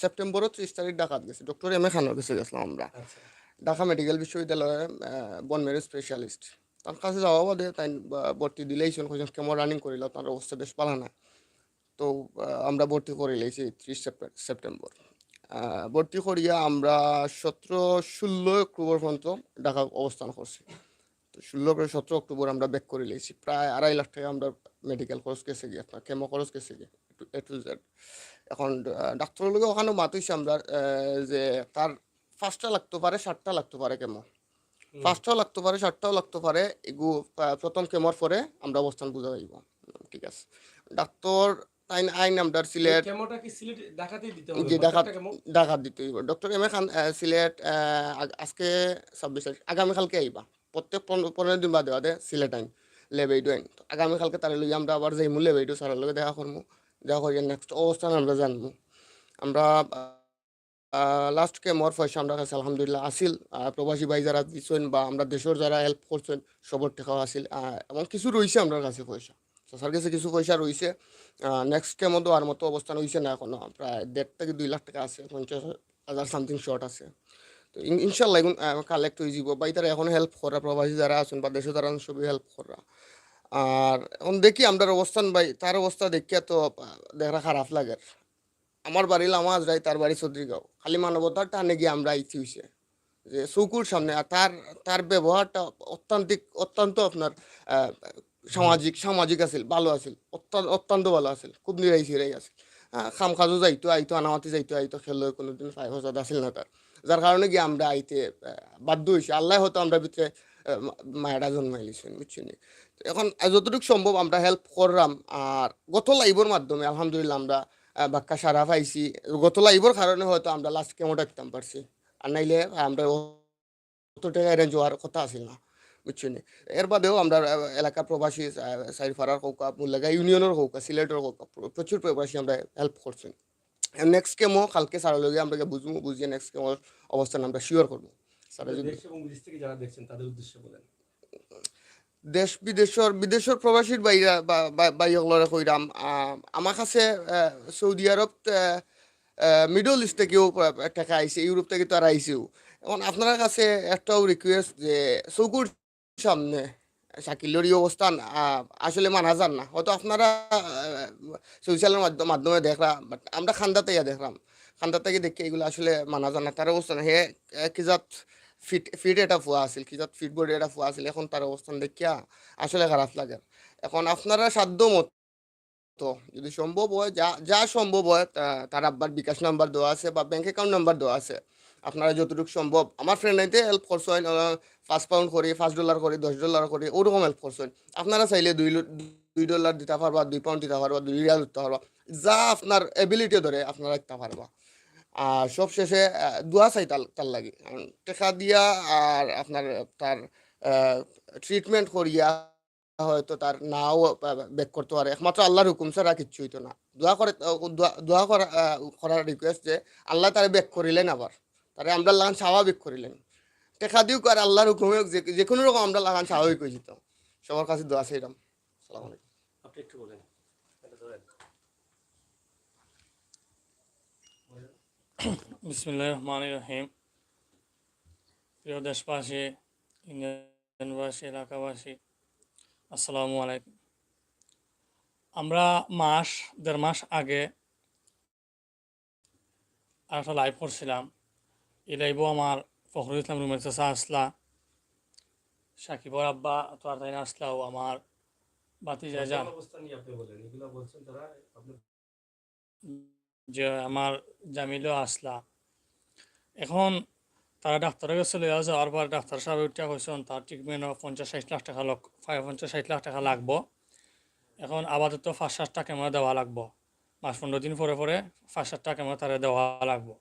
C: সেপ্টেম্বরের 30 তারিখ ঢাকাত গেছি, ডক্টর এম এ খানের কাছে গেছিলাম আমরা, ঢাকা মেডিকেল বিশ্ববিদ্যালয়ে বন মেরু স্পেশালিস্ট। তার কাছে যাওয়া বাদে তাই ভর্তি দিলেইছেন, কেমন রানিং করিল, তার অবস্থা বেশ ভালো না। তো আমরা ভর্তি করে লেছি 30 সেপ্টেম্বর। ভর্তি করিয়া আমরা 17-16 অক্টোবর পর্যন্ত ঢাকা অবস্থান করছি। তো 16-17 অক্টোবর আমরা ব্যাক করে লিয়েছি, প্রায় 2.5 লাখ টাকা আমরা মেডিকেল খরচ গেছে গিয়ে, আপনার কেমো খরচ গেছে গিয়ে A to Z। এখন ডাক্তারের লোক ওখানে মাত হইছে আমরা যে তার 5টা লাগতে পারে 7টা লাগতে পারে কেমো, 5টাও লাগতে পারে 7টাও লাগতে পারে, এগু প্রথম কেমোর পরে আমরা অবস্থান বুঝা যাইব। ঠিক আছে, ডাক্তার তাই আইন আমরা
A: এই
C: সিলেট
A: কেমোটা কি সিলেট ঢাকাতেই দিতে হবে
C: যে
A: প্রত্যেকটা কেমো?
C: ডাকাত দিতে হইব। ডক্টর এম এ খান সিলেট আজকে 26 তারিখ, আগামীকালকে আইবা, প্রত্যেক 15 দিন বাদে বাদে সিলেট আইন লেবেইডো আইন। তো আগামীকালকে তার লই আমরা আবার যাইমু লেবেইডো স্যারের লগে দেখা করবো, দেখা করিয়া নেক্সট অবস্থান আমরা জানবো। আমরা লাস্ট কেমোর পয়সা আমরা কাছে আলহামদুলিল্লাহ আসিল, প্রবাসী ভাই যারা দিচ্ছেন বা আমরা দেশের যারা হেল্প করছেন সবর টাকাও আসিল, এবং কিছু রয়েছে আমার কাছে পয়সা, স্যার কাছে কিছু পয়সা রয়েছে। নেক্সট কেমো দেওয়ার মতো অবস্থান হয়েছে না এখনো, প্রায় 1.5 থেকে 2 লাখ টাকা আছে, 50,000 সামথিং শর্ট আছে। তো ইনশাল্লাহ এখন কালেক্ট হয়ে যাব, বা তারা এখন হেল্প করা প্রবাসী যারা আছেন বা দেশে যারা আছেন সবই হেল্প করা। আর এখন দেখি আমরা অবস্থান ভাই, তার অবস্থা দেখিয়া তো দেখা খারাপ লাগে। আমার বাড়ি লামাজরাই, তার বাড়ি চৌধুরীগাঁও, খালি মানবতার টানে গিয়ে আমরা আইছি হইছে যে চৌকুর সামনে। আর তার তার ব্যবহারটা অত্যন্ত আপনার আহ, সামাজিক আছিল, ভালো আছিল, অত্যন্ত ভালো আছিল, খুব নিরাই আছিল। খাম খাজও যাইতো আইতো, আনামাতি যাইতো আইতো, খেলো কোনোদিন 5,000 আসিল না তার, যার কারণে গিয়ে আমরা আইতে বাধ্য হয়েছি। আল্লাহ হয়তো আমরা ভিতরে মায়েরা জন্মাইলিছেন, বুঝছেন। এখন যতটুকু সম্ভব আমরা হেল্প করলাম। আর গত লাইভের মাধ্যমে আলহামদুলিল্লাহ আমরা বাক্কা সারা পাইছি, গত লাইভের কারণে হয়তো আমরা লাস্ট কেমোটা দিতাম পারছি, আর নাইলে আমরা অত টাকা অ্যারেঞ্জ হওয়ার কথা আছিল না, বুঝছেন। এর বাদেও আমরা এলাকার প্রবাসী সাইরফাড়ার হোক, মুল্লাগা ইউনিয়নের হোক, সিলেটের হোক, প্রচুর প্রবাসী আমরা হেল্প করছি। নেক্সট কেমো কালকে স্যারের লগে আমরা বুঝবো, বুঝিয়ে নেক্সট কেমোর অবস্থান আমরা শিওর করবো। স্যারের যদি
A: দেশ এবং বিদেশ থেকে যারা দেখছেন তাদের উদ্দেশ্যে বলেন।
C: দেশ বিদেশের প্রবাসীর বাইরা বাইরে কইরাম, আমার কাছে সৌদি আরব, মিডল ইস্ট থেকেও টাকা আইছে, ইউরোপ থেকে তো আর আইসেও। এখন আপনার কাছে একটাও রিকোয়েস্ট যে চৌকুর সামনে শাকিলের এই অবস্থান আসলে মানা যান না, হয়তো আপনারা সোশ্যালের মাধ্যমে দেখলাম, বাট আমরা খান্দাতে দেখলাম, খান্দা থেকে দেখে এগুলো আসলে মানা যান না। তার অবস্থান হে কিজাত ফিট এটা ফুয়া আছিল, কিজাত ফিট বডি এটা ফুয়া আছিল, এখন তার অবস্থান দেখিয়া আসলে খারাপ লাগে। এখন আপনারা সাধ্য মতো যদি সম্ভব হয়, যা যা সম্ভব হয়, তার আব্বার বিকাশ নাম্বার দেওয়া আছে বা ব্যাংক অ্যাকাউন্ট নাম্বার দেওয়া আছে, আপনারা যতটুকু সম্ভব আমার ফ্রেন্ড আইতে হেল্প করছেন, $5 করি, $5 করি, $10 করি, ওরকম হেল্প করছেন। আপনারা চাইলে $2 দিতে পারবা, £2 দিতে পারবা, $2 দিতে পারবা, যা আপনার এবিলিটি ধরে আপনারা দিতে পারবা। আর সব শেষে দোয়া চাই তার লাগে, টাকা দিয়া আর আপনার তার ট্রিটমেন্ট করিয়া হয়তো তার নাও ব্যাক করতে পারে, একমাত্র আল্লাহর হুকুম ছাড়া কিচ্ছু হইতো না। দোয়া করে, দোয়া করা করার রিকোয়েস্ট যে আল্লাহ তারে ব্যাক করিলেন, আবার তারে আমরা লাগান স্বাভাবিক করিলেন, টেকা দিও আর আল্লাহর হুকুমে যে কোনো রকম আমরা লাগান স্বাভাবিক হয়ে যেত। সবার কাছে দোয়া চাইলাম। আসসালামু আলাইকুম।
A: আপনি একটু বলেন। এটা ধরেন।
D: বিসমিল্লাহির রহমানির রহিম। প্রিয় দেশবাসী, ইন্ডিয়ানবাসী, এলাকাবাসী, আসসালামু আলাইকুম। আমরা 1.5 মাস আগে আর একটা লাইভ করছিলাম। এই লাইভও আমার ফখরুল ইসলাম রুমের চাচা আসলা, সাকিবর আব্বা তো আর তাই না আসলাও, আমার বাতিজা যান,
A: বর্তমান অবস্থা নিয়ে আপনি বলেন, এগুলো বলছেন তারা আপনি।
D: যে আমার জামিলও আসলা। এখন তারা ডাক্তারের কাছে লইয়া যাওয়ার পর ডাক্তার সাহেব উঠা কইছেন তার ট্রিটমেন্ট 50-60 লাখ টাকা 50-60 লাখ টাকা লাগবো। এখন আপাতত 5-7টা ক্যামেরা দেওয়া লাগবো, মাস 15 দিন পরে পরে 5-7টা ক্যামেরা তারা দেওয়া লাগবো।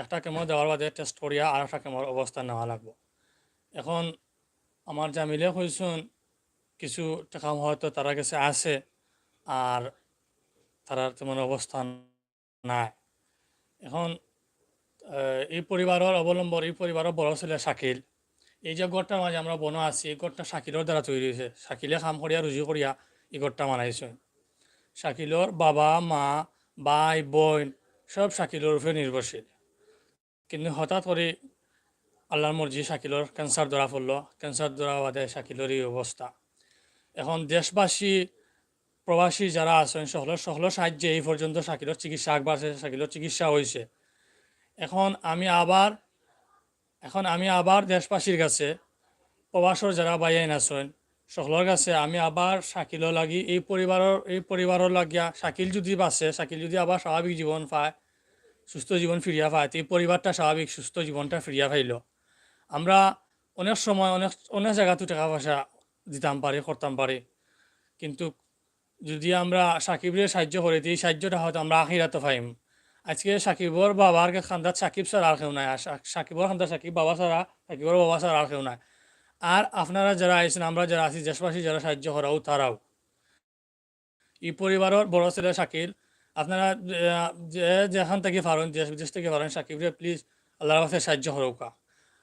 D: একটা ক্যামেরা দেওয়ার বাদে টেস্ট করিয়া আর একটা ক্যামেরার অবস্থা নেওয়া লাগবো। এখন আমার জামিলে কইছেন কিছু টাকা হয়তো তারা কাছে আছে, আর তারার তেমন অবস্থান নাই। এখন এই পরিবারের অবলম্বন, এই পরিবারের বড় ছেলে শাকিল, এই যে গড়টার মাঝে আমরা বনো আছি, এই গড়টা শাকিলের দ্বারা তৈরি হয়েছে। শাকিলে কাম করিয়া রুজি করিয়া এই গড়টা বানাইছে। শাকিলের বাবা মা ভাই বোন সব শাকিলের উপরে নির্ভরশীল। কিন্তু হঠাৎ করে আল্লাহর মর্জি শাকিলের ক্যান্সার ধরা পড়লো। ক্যান্সার ধরা বাদে শাকিলের এই অবস্থা। এখন দেশবাসী প্রবাসী যারা আছেন সকলের সাহায্যে এই পর্যন্ত শাকিলের চিকিৎসা আগবাড়ছে, শাকিলের চিকিৎসা হয়েছে। এখন আমি আবার দেশবাসীর কাছে প্রবাসর যারা বাইয়াইন আছেন সকলের কাছে আমি আবার শাকিলও লাগি এই পরিবারের লাগিয়া শাকিল যদি বাঁচে, শাকিল যদি আবার স্বাভাবিক জীবন পায়, সুস্থ জীবন ফিরিয়া পায়, তো এই পরিবারটা স্বাভাবিক সুস্থ জীবনটা ফিরিয়া পাইল। আমরা অনেক সময় অনেক অনেক জায়গাতে টাকা পয়সা দিতাম পারি, করতাম পারি, কিন্তু যদি আমরা সাকিবের সাহায্য করি এই সাহায্যটা হয়তো আমরা আখিরাতে পাইম। আজকে সাকিবর বাবার খান্দাত সাকিব ছাড়া আর কেউ নাই, আর সাকিবর খান্দাত সাকিব বাবা ছাড়া, সাকিবর বাবা ছাড়া আর কেউ নাই। আর আপনারা যারা আইছেন, আমরা যারা আছি, দেশবাসী যারা সাহায্য করাও তারাও এই পরিবারের বড় ছেলে শাকিল, আপনারা যে যেখান থেকে পারেন, দেশ বিদেশ থেকে পারেন, সাকিবরে প্লিজ আল্লাহর কাছে সাহায্য করৌকা।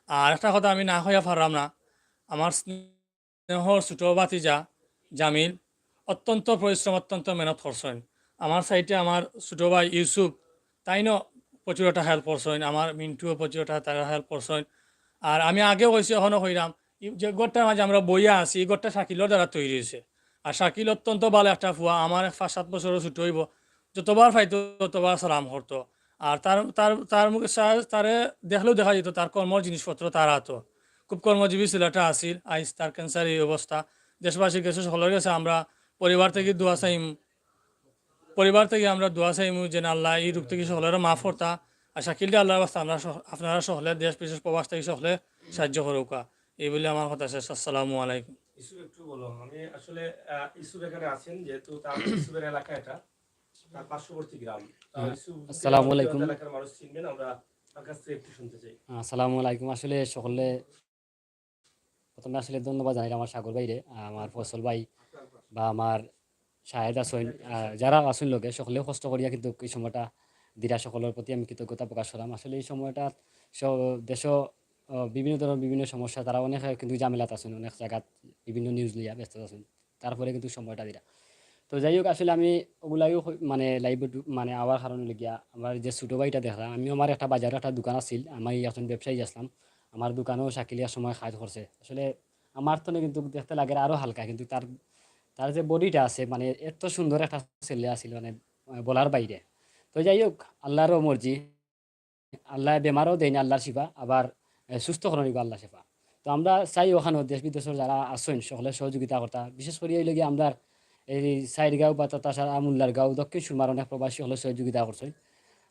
D: আর একটা কথা আমি না হইয়া পারলাম না, আমার স্নেহর ছোটো ভাতিজা জামিল অত্যন্ত পরিশ্রম, অত্যন্ত মেহনত করছেন। আমার সাইডে আমার ছোটো ভাই ইউসুফ, তাইনও প্রচুর একটা হেল্প করছেন, আমার মিন্টুও প্রচুর একটা তারা হেল্প করছেন। আর আমি আগেও কইছি, এখনও কইলাম, যে গড়টার মাঝে আমরা বইয়া আছি, এই গড়টা শাকিলের দ্বারা তৈরি হয়েছে। আর শাকিল অত্যন্ত ভালো একটা ফুয়া, আমার 5-7 বছরও ছুটি হইব, যতবার পাইতো ততবার সালাম করতো। আর তার তার তার মুখে তারে দেখলেও দেখা যেত তার কর্মর জিনিসপত্র তার হাতো। খুব কর্মজীবী ছেলেটা আসিল, আইস তার ক্যান্সার এই অবস্থা। দেশবাসীর কাছে সকলের কাছে আমরা পরিবার থেকে দোয়া চাইম, পরিবার থেকে আমরা দোয়া চাইম যেন আল্লাহ এই রূপ থেকে সকলের মাফ করতা। আর শাকিলটা আল্লাহর বাস্তা আমরা আপনারা সকলে দেশ বিশেষ প্রবাস থেকে সকলে সাহায্য করুকা। এই বলে আমার কথা শেষ। আসসালামু আলাইকুম।
A: ইসুফ একটু বলো, আমি আসলে ইসুফ এখানে আছেন যেহেতু তার ইসুফের এলাকা এটা তার পার্শ্ববর্তী গ্রাম। ইসুফ
E: আসসালামু আলাইকুম।
A: এলাকার মানুষ চিনবেন, আমরা তার কাছ থেকে একটু শুনতে চাই।
E: আসসালামু আলাইকুম। আসলে সকলে প্রথমে আসলে ধন্যবাদ জানাই আমার সাগর ভাইরে, আমার ফসল ভাই বা আমার শাহেদ আসইন, যারা আসুন লোকে সকলে কষ্ট করিয়া কিন্তু এই সময়টা দিরা সকলের প্রতি আমি কৃতজ্ঞতা প্রকাশ করলাম। আসলে এই সময়টা দেশ বিভিন্ন ধরনের বিভিন্ন সমস্যা, তারা অনেক কিন্তু ঝামেলাত আছেন, অনেক জায়গাত বিভিন্ন নিউজ লিয়া ব্যস্ত আছেন, তারপরে কিন্তু সময়টা দিরা। তো যাই হোক, আসলে আমি ওগুলাইও মানে লাইভ মানে আওয়ার কারণে লিগিয়া আমার যে ছোটো ভাইটা দেখলাম, আমি আমার একটা বাজারে একটা দোকান আছিল, আমি এখন ব্যবসায়ী আসলাম, আমার দোকানেও শাকিলিয়ার সময় খায় করছে। আসলে আমার তো কিন্তু দেখতে লাগে আরও হালকা, কিন্তু তার তার যে বডিটা আছে মানে এত সুন্দর একটা ছেলে আছিল, মানে বলার বাইরে। তো যাই হোক, আল্লাহরও মর্জি, আল্লাহ বেমারও দেয়নি, আল্লাহর শিফা, আবার সুস্থ করেন আল্লাহ শিফা। তো আমরা চাই ওখানেও দেশ বিদেশের যারা আসেন সকলে সহযোগিতা করতা, বিশেষ করে এই লগে আমরা এই সাইডগাঁও বা তাছাড়া আমুল্লার গাঁও দক্ষিণ সুরমার অনেক প্রবাসী হলে সহযোগিতা করছেন।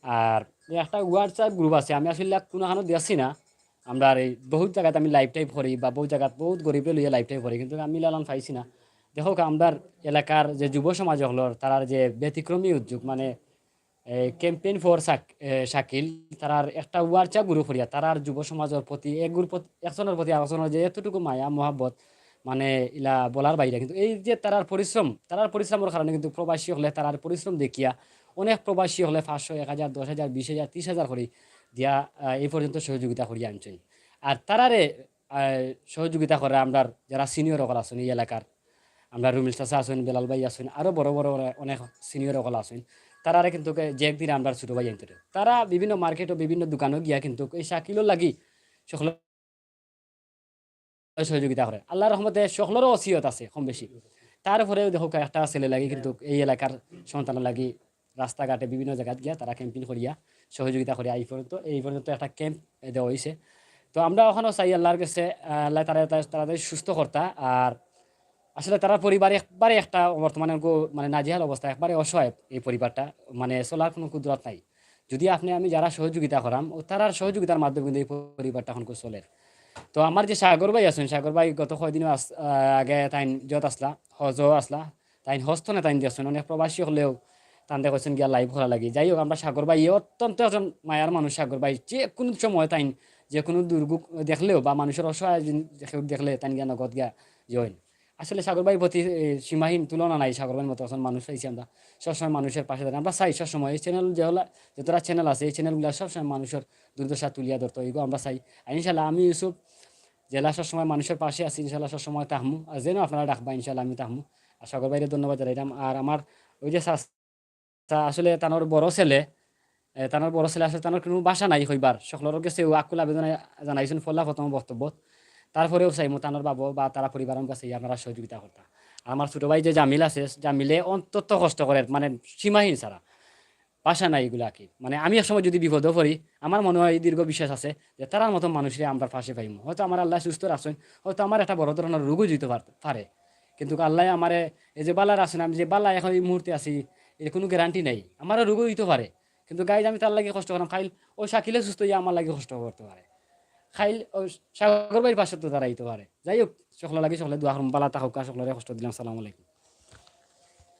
E: আর একটা হোয়াটসঅ্যাপ গ্রুপ আছে, আমি আসলে কোনোখানো দিয়েছি না, আমরা এই বহুত জায়গাতে আমি লাইভ টাইপ করি বা বহু জায়গাত বহুত গরিবরে লইয়া লাইভ টাইপ করি, কিন্তু আমি লালন পাইছি না। দেখো আমরা এলাকার যে যুব সমাজ হলর তারার যে ব্যতিক্রমী উদ্যোগ, মানে ক্যাম্পেইন ফর শাকিল, তারার একটা হোয়াটসঅ্যাপ গ্রুপ করিয়া তারার যুব সমাজের প্রতি এক গ্রুপ একজনের প্রতি আরেকজনের যে এতটুকু মায়া মহাব্বত, মানে ইলা বলার বাইরে। কিন্তু এই যে তারার পরিশ্রমের কারণে কিন্তু প্রবাসী হলে তারার পরিশ্রম দেখিয়া অনেক প্রবাসী হলে 500, 1000, 10,000, 20,000, 30,000 করে দিয়া এই পর্যন্ত সহযোগিতা করিয়া আনছেন। আর তারারে সহযোগিতা করে আমরা যারা সিনিয়র সকল আছেন এই এলাকার, আমরা রুমিল চাচা আছেন, বেলাল ভাই আছেন, আরও বড় বড় অনেক সিনিয়র সকল আছেন, তারারে কিন্তু যে একদিন আমরা ছোটো ভাই আনতে তারা বিভিন্ন মার্কেট ও বিভিন্ন দোকানও গিয়া কিন্তু এই শাকিলও লাগি সকল সহযোগিতা করে। আল্লাহর রহমতে সকলেরও ওসিয়ত আছে কম বেশি। তারপরেও দেখো একটা ছেলে লাগি কিন্তু এই এলাকার সন্তান লাগি রাস্তাঘাটে বিভিন্ন জায়গায় গিয়া তারা ক্যাম্পেইন করিয়া সহযোগিতা করিয়া এই পর্যন্ত একটা ক্যাম্প দেওয়া হয়েছে। তো আমরা ওখানেও চাই আল্লাহর কাছে আল্লাহ তারা সুস্থ কর্তা। আর আসলে তারা পরিবার একবারে একটা বর্তমানে মানে নাজেহাল অবস্থা, একবারে অসহায় এই পরিবারটা, মানে চলার কোনো কুদরত নাই। যদি আপনি আমি যারা সহযোগিতা করাম ও তারার সহযোগিতার মাধ্যমে কিন্তু এই পরিবারটা এখন চলে। তো আমার যে সাগর ভাই আছেন, সাগর ভাই গত কয়দিন আগে তাইন যত আসলা হজ আসলা, তাইন হস্ত না তাইন দিয়েছেন, অনেক প্রবাসী হলেও তান দেখছেন গিয়া লাইভ করা লাগে। যাই হোক, আমরা সাগর ভাই অত্যন্ত একজন মায়ার মানুষ। সাগর ভাই যে কোনো সময় তাইন যে কোনো দুর্যোগ দেখলেও বা মানুষের অসহায় দেখলে তাইন গিয়া নগদ গিয়া জয়েন। আসলে সাগর ভাইয়ের প্রতি সীমাহীন তুলনা নাই। সাগর ভাইয়ের মতো এখন মানুষ পাইছি আমরা, সবসময় মানুষের পাশে দাঁড়াই। আমরা চাই সবসময় এই চ্যানেল যতটা চ্যানেল আছে এই চ্যানেলগুলো সবসময় মানুষের দুর্দশা তুলিয়া ধরতো, এগুলো আমরা চাই। আর ইনশাল্লাহ আমি ইউসুফ জেলা সবসময় মানুষের পাশে আছি, ইনশাল্লাহ সবসময় তাহমু, আর যেন আপনারা ডাকবা ইনশাল্লাহ আমি তাহমু। আর সাগর ভাইরে ধন্যবাদ জানাইলাম। আর আমার ওই যে আসলে তানোর বড় ছেলে আসলে তানোর কোনো বাসা নাই হইবার, সকলের কাছে আকুল আবেদন জানাইছেন ফলা প্রথম বক্তব্য। তারপরেও চাইমু তানোর বাবু বা তারা পরিবারের কাছে আপনারা সহযোগিতা করতা। আমার ছোটো ভাই যে জামিল আছে, জামিলে অন্তত কষ্ট করে, মানে সীমাহীন ছাড়া ভাষা নাই এগুলা কি মানে আমি একসময় যদি বিপদে পড়ি আমার মনে হয় দীর্ঘ বিশ্বাস আছে যে তারার মতো মানুষের আমরা পাশে পাইম হয়তো আমার আল্লাহ সুস্থ রাখছেন হয়তো আমার একটা বড় ধরনের রোগও দিতে পারে কিন্তু আল্লাহ আমারে এই যে বালার আছেন আমি যে বালা এখন এই মুহূর্তে আছি এর কোনো গ্যারান্টি নাই আমারও রোগও দিতে পারে কিন্তু গাইজ আমি তার লাগে কষ্ট করলাম খাইল ওই শাকিলে সুস্থ হয়ে আমার লাগে কষ্ট করতে পারে খাইল ওই সাগর ভাইয়ের পাশে তো দাঁড়াইতে পারে যাই হোক সকলে লাগে সকলে দোয়া করুন বালা থাকুক সকলের কষ্ট দিলাম সালাম আলাইকুম।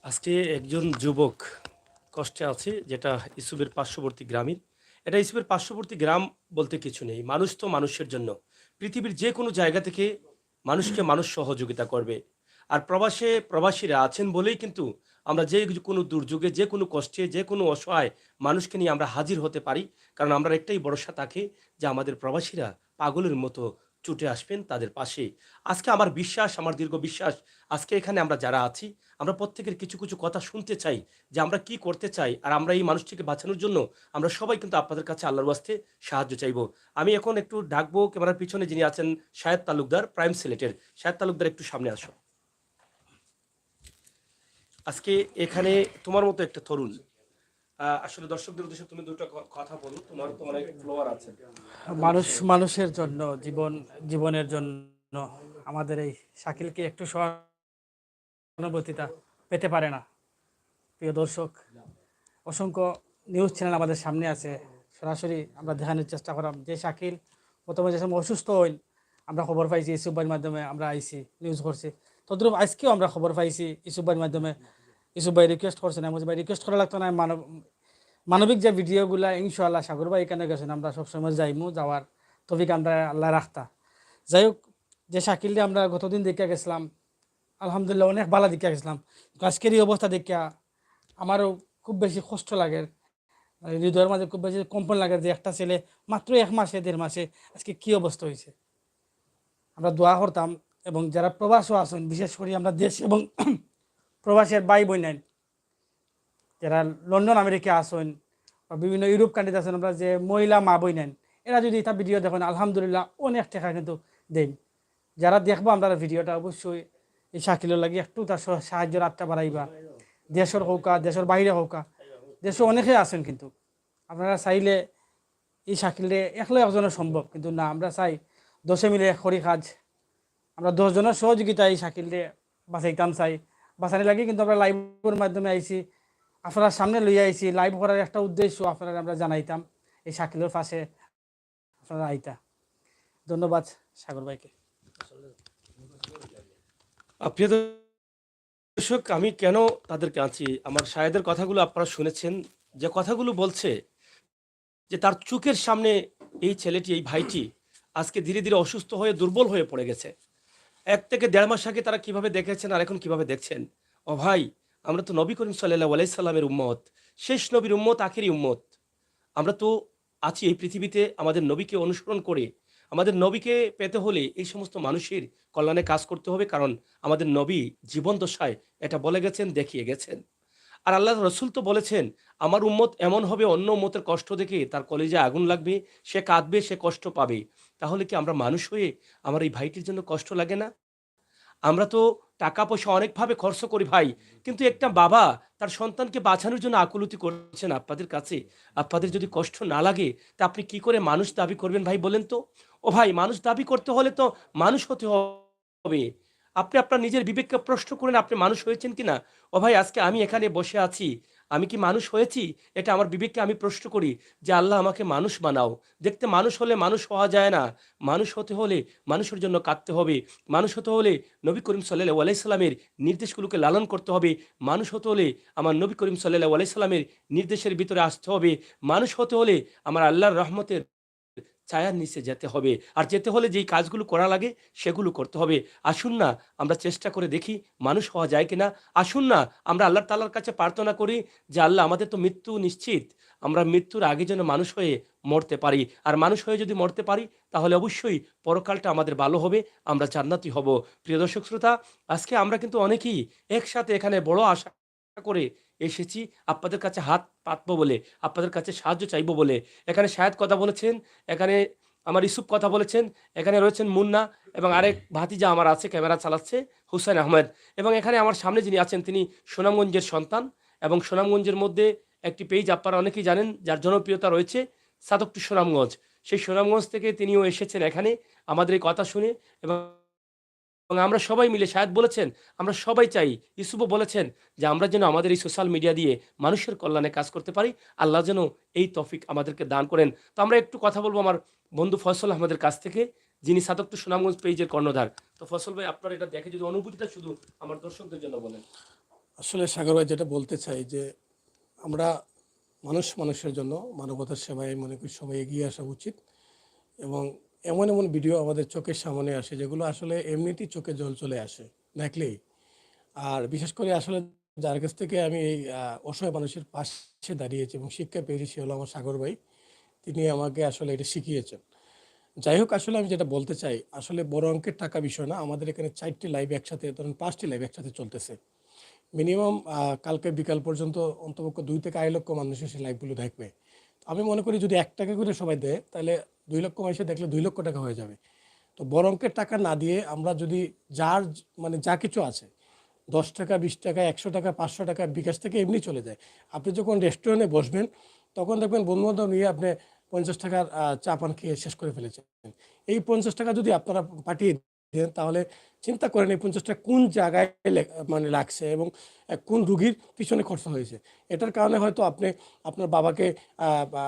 A: আজকে একজন যুবক কষ্টে আছে, যেটা ইসুবের পার্শ্ববর্তী গ্রামের। এটা ইসুবের পার্শ্ববর্তী গ্রাম বলতে কিছু নেই, মানুষ তো মানুষের জন্য, পৃথিবীর যে কোনো জায়গা থেকে মানুষকে মানুষ সহযোগিতা করবে। আর প্রবাসীরা আছেন বলেই কিন্তু আমরা যে কোনো দুর্যোগে, যে কোনো কষ্টে, যে কোনো অসহায় মানুষকে নিয়ে আমরা হাজির হতে পারি, কারণ আমরা একটাই ভরসা থাকে যে আমাদের প্রবাসীরা পাগলের মতো ছুটে আসবেন তাদের পাশে। আজকে আমার বিশ্বাস, আমার দীর্ঘ বিশ্বাস, আজকে এখানে আমরা যারা আছি আমরা প্রত্যেকের কিছু কিছু কথা শুনতে চাই যে আমরা কি করতে চাই, আর আমরা এই মানুষটিকে বাঁচানোর জন্য আমরা সবাই কিন্তু আপনাদের কাছে আল্লাহর ওয়াস্তে সাহায্য চাইবো। আমি এখন একটু ডাকবো ক্যামেরার পিছনে যিনি আছেন শাহেদ তালুকদার, প্রাইম সিলেটের। শাহেদ তালুকদার, একটু সামনে আসো। আজকে এখানে তোমার মতো একটা তরুণ, আসলে দর্শকদের উদ্দেশ্যে তুমি দুটো কথা বলো, তোমার তো অনেক ফলোয়ার আছে।
F: মানুষের জন্য, জীবনের জন্য আমাদের এই শাকিলকে একটু সহানুভূতিটা পেতে পারে না। প্রিয় দর্শক, অসংখ্য নিউজ চ্যানেল আমাদের সামনে আছে, সরাসরি আমরা দেখানোর চেষ্টা করলাম যে শাকিল প্রথমে যে সময় অসুস্থ হইল আমরা খবর পাইছি ইউসুফ ভাইয়ের মাধ্যমে, আমরা আইসি নিউজ করছি। তদ্রুপ আজকেও আমরা খবর পাইছি ইউসুফ ভাইয়ের মাধ্যমে। ইউসুফ ভাই রিকোয়েস্ট করছেন, এমন ভাই রিকোয়েস্ট করা লাগতো না, মানবিক যে ভিডিওগুলা ইনশাআল্লাহ সাগর ভাই এখানে গেছেন, আমরা সবসময় যাইমু, যাওয়ার তফিক আমরা আল্লাহ রাখতা। যাই হোক, যে শাকিলকে আমরা গতদিন দেখে গেছিলাম, আলহামদুলিল্লাহ অনেক ভালো দেখে গেছিলাম। আজকের এই অবস্থা দেখে আমারও খুব বেশি কষ্ট লাগে, হৃদয়ের মাঝে খুব বেশি কম্পন লাগে যে একটা ছেলে মাত্র 1 মাসে 1.5 মাসে আজকে কি অবস্থা হয়েছে। আমরা দোয়া করতাম, এবং যারা প্রবাসও আছেন, বিশেষ করে আমরা দেশ এবং প্রবাসের ভাই বোন যারা লন্ডন আমেরিকা আসেন বা বিভিন্ন ইউরোপ কান্ট্রিতে আছেন, আমরা যে মহিলা মা বোন এরা যদি এটা ভিডিও দেখেন আলহামদুলিল্লাহ অনেক টাকা কিন্তু দেন। যারা দেখবো আমরা ভিডিওটা অবশ্যই এই শাকিলের লাগে একটু তার সাহায্যের হাতটা বাড়াইবা, দেশের হৌকা দেশের বাইরে হৌকা, দেশে অনেকে আছেন, কিন্তু আপনারা চাইলে এই শাকিলে একলাই একজনের সম্ভব, কিন্তু না, আমরা চাই 10 মিলে খড়ি কাজ, আমরা 10 জনের সহযোগিতা এই শাকিলে বাঁচাইতাম চাই। বাঁচানি লাগে কিন্তু আমরা লাইভের মাধ্যমে আইছি, আপনারা সামনে লইয়া আইছি, লাইভ করার একটা উদ্দেশ্য আপনারা আমরা জানাইতাম এই শাকিলের পাশে আপনারা আইতা। ধন্যবাদ সাগর ভাইকে।
A: প্রিয় দর্শক, আমি কেন তাদেরকে আছি, আমার শাহেদের কথাগুলো আপনারা শুনেছেন, যে কথাগুলো বলছে যে তার চোখের সামনে এই ছেলেটি, এই ভাইটি আজকে ধীরে ধীরে অসুস্থ হয়ে দুর্বল হয়ে পড়ে গেছে। 1 থেকে 1.5 মাস আগে তারা কিভাবে দেখেছেন আর এখন কিভাবে দেখছেন। ও ভাই, আমরা তো নবী করিম সাল্লাল্লাহু আলাইহি সাল্লামের উম্মত, শেষ নবীর উম্মত, আখেরি উম্মত। আমরা তো আছি এই পৃথিবীতে আমাদের নবীকে অনুসরণ করে। আমাদের নবীকে পেতে হলে এই সমস্ত মানুষের কল্যাণে কাজ করতে হবে, কারণ আমাদের নবী জীবন দশায় এটা বলে গেছেন, দেখিয়ে গেছেন। আর আল্লাহ রসুল তো বলেছেন, আমার উম্মত এমন হবে, অন্য উম্মতের কষ্ট দেখে তার কলেজে আগুন লাগবে, সে কাঁদবে, সে কষ্ট পাবে। তাহলে কি আমরা মানুষ হয়ে আমার এই ভাইটির জন্য কষ্ট লাগে না? আমরা তো টাকা পয়সা অনেকভাবে খরচ করি ভাই, কিন্তু একটা বাবা তার সন্তানকে বাঁচানোর জন্য আকুলতি করছেন আপনাদের কাছে। আপনাদের যদি কষ্ট না লাগে তা আপনি কি করে মানুষ দাবি করবেন ভাই, বলেন তো? ও ভাই, মানুষ দাবি করতে হলে তো মানুষ হতে হবে। আপনি আপনার নিজের বিবেককে প্রশ্ন করেন, আপনি মানুষ হয়েছেন কিনা। ও ভাই, আজকে আমি এখানে বসে আছি, আমি কি মানুষ হয়েছি? এটা আমার বিবেককে আমি প্রশ্ন করি যে আল্লাহ আমাকে মানুষ বানাও। দেখতে মানুষ হলে মানুষ হওয়া যায় না। মানুষ হতে হলে মানুষের জন্য কাঁদতে হবে। মানুষ হতে হলে নবী করিম সাল্লাল্লাহু আলাইহি সাল্লামের নির্দেশগুলোকে লালন করতে হবে। মানুষ হতে হলে আমার নবী করিম সাল্লাল্লাহু আলাইহি সাল্লামের নির্দেশের ভিতরে আসতে হবে। মানুষ হতে হলে আমার আল্লাহর রহমতের ছায়ার নিচে যেতে হবে। আর যেতে হলে যেই কাজগুলো করা লাগে সেগুলো করতে হবে। আসুন না আমরা চেষ্টা করে দেখি মানুষ হওয়া যায় কিনা। আসুন না আমরা আল্লাহ তাআলার কাছে প্রার্থনা করি যে আল্লাহ, আমাদের তো মৃত্যু নিশ্চিত, আমরা মৃত্যুর আগে যেন মানুষ হয়ে মরতে পারি। আর মানুষ হয়ে যদি মরতে পারি তাহলে অবশ্যই পরকালটা আমাদের ভালো হবে, আমরা জান্নাতি হব। প্রিয় দর্শক শ্রোতা, আজকে আমরা কিন্তু অনেকেই একসাথে এখানে বড় আশা করে এসেছি আপনাদের কাছে হাত পাতবো বলে, আপনাদের কাছে সাহায্য চাইবো বলে। এখানে শাহেদ কথা বলেছেন, এখানে আমার ইসুফ কথা বলেছেন, এখানে রয়েছেন মুন্না, এবং আরেক ভাতিজা আমার আছে, ক্যামেরা চালাচ্ছে, হুসাইন আহমেদ। এবং এখানে আমার সামনে যিনি আছেন তিনি সুনামগঞ্জের সন্তান, এবং সুনামগঞ্জের মধ্যে একটি পেজ আপনারা অনেকেই জানেন, যার জনপ্রিয়তা রয়েছে, সাদক টু সুনামগঞ্জ। সেই সুনামগঞ্জ থেকে তিনিও এসেছেন এখানে আমাদের এই কথা শুনে, এবং আমরা সবাই মিলে শায়দ বলেছেন, আমরা সবাই চাই, ইউসুফও বলেছেন যে আমরা যেন আমাদের এই সোশ্যাল মিডিয়া দিয়ে মানুষের কল্যাণে কাজ করতে পারি। আল্লাহ যেন এই তৌফিক আমাদেরকে দান করেন। তো আমরা একটু কথা বলবো আমার বন্ধু ফয়সল আহমেদের কাছ থেকে, যিনি সাদক টু সুনামগঞ্জ পেজের কর্ণধার। তো ফয়সল ভাই, আপনার এটা দেখে যদি অনুভূতিটা শুধু আমার দর্শকদের জন্য বলেন।
G: আসলে সাগর ভাই, যেটা বলতে চাই যে আমরা মানুষের জন্য মানবতার সেবায় মনে করি সবাই এগিয়ে আসা উচিত, এবং এমন এমন ভিডিও আমাদের চোখের সামনে আসে যেগুলো আসলে এমনিতেই চোখে জল চলে আসে দেখলেই। আর বিশেষ করে আসলে যার কাছ থেকে আমি এই অসহায় মানুষের পাশে দাঁড়িয়েছি এবং শিক্ষা পেয়েছি সে হলো আমার সাগর ভাই। তিনি আমাকে আসলে এটা শিখিয়েছেন। যাই হোক, আসলে আমি যেটা বলতে চাই, আসলে বড় অঙ্কের টাকা বিষয় না। আমাদের এখানে 4টি লাইভ একসাথে, ধরেন 5টি লাইভ একসাথে চলতেছে। মিনিমাম কালকে বিকাল পর্যন্ত অন্তপক্ষে 2 থেকে 2.5 লক্ষ মানুষ এসে লাইভগুলো দেখবে। আমি মনে করি যদি 1 টাকা করে সবাই দেয় তাহলে 2 লক্ষ মানুষে দেখলে 2 লক্ষ টাকা হয়ে যাবে। তো বড় অঙ্কের টাকা না দিয়ে আমরা যদি মানে যা কিছু আছে, 10 টাকা, 20 টাকা, 100 টাকা, 500 টাকা বিকাশ থেকে এমনি চলে যায়। আপনি যখন রেস্টুরেন্টে বসবেন তখন দেখবেন বন্ধু-বান্ধব নিয়ে আপনি 50 টাকার চা পান খেয়ে শেষ করে ফেলেছেন। এই 50 টাকা যদি আপনারা পাঠিয়ে দেন তাহলে চিন্তা করেন এই 50 টাকা কোন জায়গায় মানে লাগছে এবং কোন রুগীর পিছনে খরচ হয়েছে। এটার কারণে হয়তো আপনি আপনার বাবাকে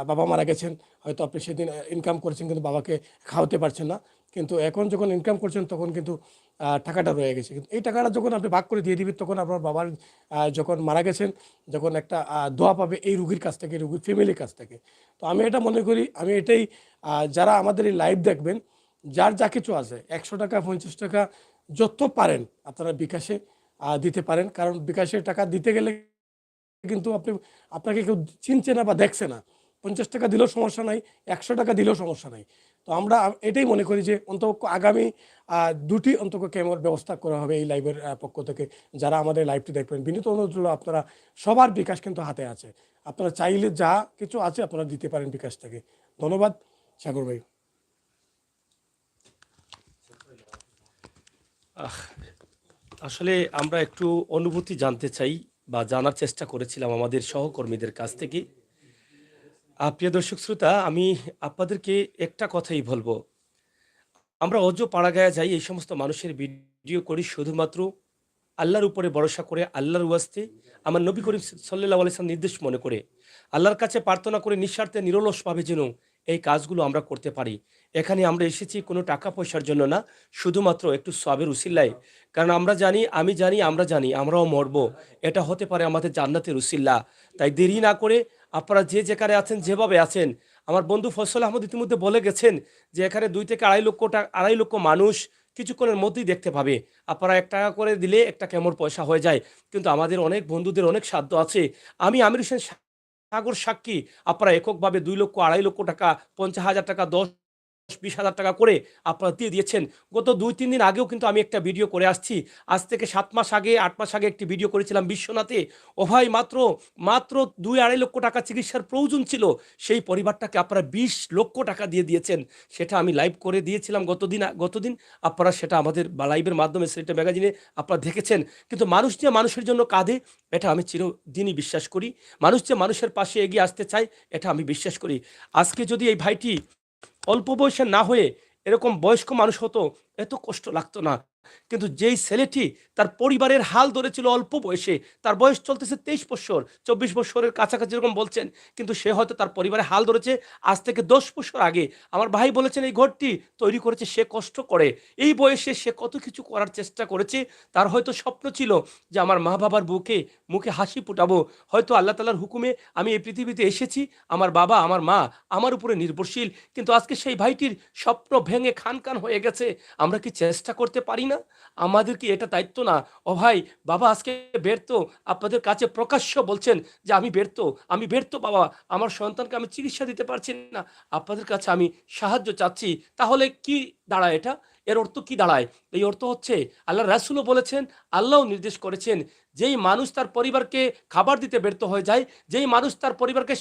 G: বাবা মারা গেছেন, হয়তো আপনি সেদিন ইনকাম করেছেন কিন্তু বাবাকে খাওয়াতে পারছেন না, কিন্তু এখন যখন ইনকাম করছেন তখন কিন্তু টাকাটা রয়ে গেছে। কিন্তু এই টাকাটা যখন আপনি ভাগ করে দিয়ে দিবেন তখন আপনার বাবার যখন মারা গেছেন, যখন একটা দোয়া পাবে এই রুগীর কাছ থেকে, রুগীর ফ্যামিলির কাছ থেকে। তো আমি এটা মনে করি, আমি এটাই যারা আমাদের এই লাইভ দেখবেন, যার যা কিছু আছে 100 টাকা, 50 টাকা যত পারেন আপনারা বিকাশে দিতে পারেন। কারণ বিকাশে টাকা দিতে গেলে কিন্তু আপনাকে কেউ চিনছে না বা দেখছে না। 50 টাকা দিলেও সমস্যা নাই, 100 টাকা দিলেও সমস্যা নাই। তো আমরা এটাই মনে করি যে অন্তত আগামী 2টি অন্তত ক্যামেরার ব্যবস্থা করা হবে এই লাইভের পক্ষ থেকে। যারা আমাদের লাইভটি দেখবেন, বিনীত অনুরোধ হলো আপনারা সবার বিকাশ কিন্তু হাতে আছে। আপনারা চাইলে যা কিছু আছে আপনারা দিতে পারেন বিকাশ থেকে। ধন্যবাদ সাগর ভাই।
A: আসলে আমরা একটু অনুভূতি জানতে চাই বা জানার চেষ্টা করেছিলাম আমাদের সহকর্মীদের কাছ থেকে। প্রিয় দর্শক শ্রোতা, আমি আপনাদেরকে একটা কথাই বলবো, আমরা পাড়াগাঁয়ে যাই, এই সমস্ত মানুষের ভিডিও করি শুধুমাত্র আল্লাহর উপরে ভরসা করে, আল্লাহর ওয়াস্তে, আমার নবী করিম সাল্লাল্লাহু আলাইহি ওয়াসাল্লাম নির্দেশ মনে করে, আল্লাহর কাছে প্রার্থনা করে নিঃস্বার্থে নিরলসভাবে যেন এই কাজগুলো আমরা করতে পারি। এখানে আমরা এসেছি কোনো টাকা পয়সার জন্য না, শুধুমাত্র একটু সওয়াবের উসিলায়। কারণ আমরা জানি, আমি জানি, আমরা জানি আমরাও মরব। এটা হতে পারে আমাদের জান্নাতের উসিলা। তাই দেরি না করে আপনারা যে যেখানে আছেন, যেভাবে আছেন, আমার বন্ধু ফয়সল আহমদ ইতিমধ্যে বলে গেছেন যে এখানে 2 থেকে 2.5 লক্ষ মানুষ কিছুক্ষণের মধ্যেই দেখতে পাবে। আপনারা 1 টাকা করে দিলে একটা কেমন পয়সা হয়ে যায়, কিন্তু আমাদের অনেক বন্ধুদের অনেক সাধ্য আছে। আমি আমির হোসেন সাগর সাক্ষী, আপনারা এককভাবে 2 লক্ষ, 2.5 লক্ষ টাকা, 50,000 টাকা, 10-20,000 টাকা করে আপনারা দিয়ে দিয়েছেন। গত 2-3 দিন আগেও কিন্তু আমি একটা ভিডিও করে আসছি। আজ থেকে 7 মাস আগে, 8 মাস আগে একটি ভিডিও করেছিলাম বিশ্বনাথে। ও ভাই, মাত্র 2-2.5 লক্ষ টাকা চিকিৎসার প্রয়োজন ছিল, সেই পরিবারটাকে আপনারা 20 লক্ষ টাকা দিয়ে দিয়েছেন। সেটা আমি লাইভ করে দিয়েছিলাম গতদিন। আপনারা সেটা আমাদের লাইভের মাধ্যমে সেটা ম্যাগাজিনে আপনারা দেখেছেন। কিন্তু মানুষ যে মানুষের জন্য কাঁদে, এটা আমি চিরদিনই বিশ্বাস করি। মানুষ যে মানুষের পাশে এগিয়ে আসতে চায়, এটা আমি বিশ্বাস করি। আজকে যদি এই ভাইটি অল্প বয়সে না হয়ে এরকম বয়স্ক মানুষ হতো, এত কষ্ট লাগতো না। কিন্তু যেই ছেলেটি তার পরিবারের হাল ধরেছিল অল্প বয়সে, তার বয়স চলতেছে 23 বছর, 24 বছরের কাছাকাছি এরকম বলছেন, কিন্তু সে হয়তো তার পরিবারের হাল ধরেছে আজ থেকে 10 বছর আগে। আমার ভাই বলেছেন এই ঘরটি তৈরি করেছে সে কষ্ট করে, এই বয়সে সে কত কিছু করার চেষ্টা করেছে। তার হয়তো স্বপ্ন ছিল যে আমার মা বাবার মুখে হাসি ফুটাবো। হয়তো আল্লাহ তাআলার হুকুমে আমি এই পৃথিবীতে এসেছি, আমার বাবা, আমার মা আমার উপরে নির্ভরশীল। কিন্তু আজকে সেই ভাইটির স্বপ্ন ভেঙে খান হয়ে গেছে। আমরা কি চেষ্টা করতে পারি না? আমাদের কি এটা দায়িত্ব না? ও ভাই, বাবা আজকে ব্যর্থ, আপনাদের কাছে প্রকাশ্য বলছেন যে আমি ব্যর্থ বাবা, আমার সন্তানকে আমি চিকিৎসা দিতে পারছি না, আপনাদের কাছে আমি সাহায্য চাচ্ছি। তাহলে কি দাঁড়ায় এটা? এর অর্থ কি দাঁড়ায়? এই অর্থ হচ্ছে, আল্লাহ রাসূলও বলেছেন, আল্লাহও নির্দেশ করেছেন, যেই মানুষ তার পরিবারকে খাবার দিতে ব্যর্থ হয়ে যায়, যেই মানুষ তার পরিবারকে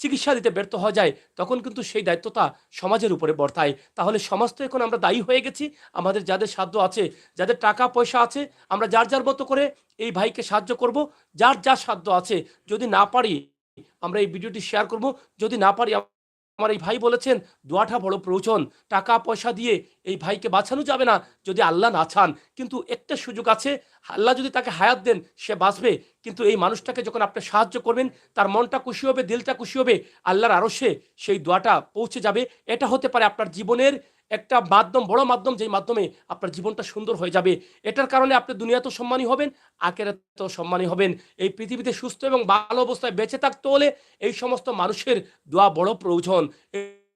A: চিকিৎসা দিতে ব্যর্থ হয়ে যায়, তখন কিন্তু সেই দায়িত্বটা সমাজের উপরে বর্তায়। তাহলে সমাজ তো এখন আমরা দায়ী হয়ে গেছি। আমাদের যাদের সাধ্য আছে, যাদের টাকা পয়সা আছে, আমরা যার মতো করে এই ভাইকে সাহায্য করব। যার যা সাধ্য আছে, যদি না পারি আমরা এই ভিডিওটি শেয়ার করব। যদি না পারি, আমার এই ভাই বলেছেন দোয়াটা বড় প্রয়োজন, টাকা পয়সা দিয়ে এই ভাইকে বাঁচানো যাবে না যদি আল্লাহ না চান। কিন্তু একটা সুযোগ আছে, আল্লাহ যদি তাকে হায়াত দেন সে বাঁচবে। কিন্তু এই মানুষটাকে যখন আপনি সাহায্য করবেন, তার মনটা খুশি হবে, দিলটা খুশি হবে, আল্লাহর আরশে সেই দোয়াটা পৌঁছে যাবে। এটা হতে পারে আপনার জীবনের একটা মাধ্যম, বড় মাধ্যম, যেই মাধ্যমে আপনার জীবনটা সুন্দর হয়ে যাবে। এটার কারণে আপনি দুনিয়াতেও সম্মানী হবেন, আখিরাতেও সম্মানী হবেন। এই পৃথিবীতে সুস্থ এবং ভালো অবস্থায় বেঁচে থাকতে হলে এই সমস্ত মানুষের দোয়া বড় প্রয়োজন।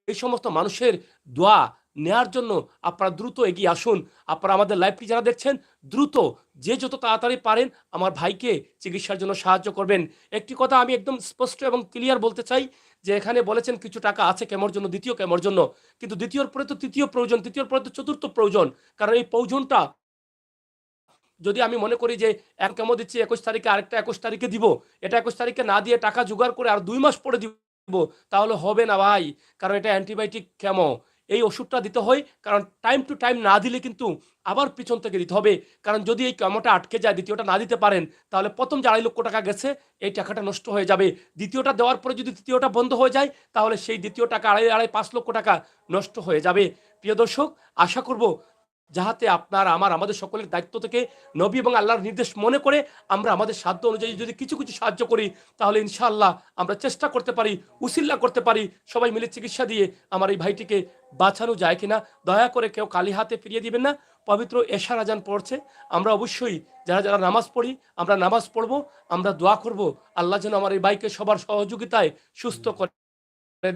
A: এই সমস্ত মানুষের দোয়া নেয়ার জন্য আপনারা দ্রুত এগিয়ে আসুন। আপনারা আমাদের লাইভটি যারা দেখছেন, দ্রুত যে যত তাড়াতাড়ি পারেন আমার ভাইকে চিকিৎসার জন্য সাহায্য করবেন। একটি কথা আমি একদম স্পষ্ট এবং ক্লিয়ার বলতে চাই, যে এখানে বলেছেন কিছু টাকা আছে কেমোর জন্য, দ্বিতীয় কেমোর জন্য, কিন্তু দ্বিতীয়র পরে তো তৃতীয় প্রয়োজন, তৃতীয়র পরে তো চতুর্থ প্রয়োজন। কারণ এই প্রয়োজনটা যদি আমি মনে করি যে এক কেমো দিচ্ছি 21 তারিখে, আরেকটা 21 তারিখে দিব, এটা 21 তারিখে না দিয়ে টাকা জোগাড় করে আর 2 মাস পরে দিব, তাহলে হবে না ভাই। কারণ এটা অ্যান্টিবায়োটিক কেমো, এই ওষুধটা দিতে হয়। কারণ টাইম টু টাইম না দিলে কিন্তু আবার পিছন থেকে দিতে হবে। কারণ যদি এই কেমোটা আটকে যায়, দ্বিতীয়টা না দিতে পারেন, তাহলে প্রথম যে 2.5 লক্ষ টাকা গেছে এই টাকাটা নষ্ট হয়ে যাবে। দ্বিতীয়টা দেওয়ার পরে যদি তৃতীয়টা বন্ধ হয়ে যায়, তাহলে সেই দ্বিতীয় টাকা 5 লক্ষ টাকা নষ্ট হয়ে যাবে। প্রিয় দর্শক, আশা করব যাহাতে আপনার আমাদের সকলের দায়িত্ব থেকে নবী এবং আল্লাহর নির্দেশ মনে করে আমরা আমাদের সাধ্য অনুযায়ী যদি কিছু কিছু সাহায্য করি, তাহলে ইনশাআল্লাহ আমরা চেষ্টা করতে পারি, উসিল্লা করতে পারি, সবাই মিলে চিকিৎসা দিয়ে আমার এই ভাইটিকে বাঁচানো যায় কিনা। দয়া করে কেউ খালি হাতে ফিরিয়ে দিবেন না। পবিত্র এশার আজান পড়ছে, আমরা অবশ্যই যারা যারা নামাজ পড়ি, আমরা নামাজ পড়বো, আমরা দোয়া করব আল্লাহ যেন আমার এই ভাইকে সবার সহযোগিতায় সুস্থ করে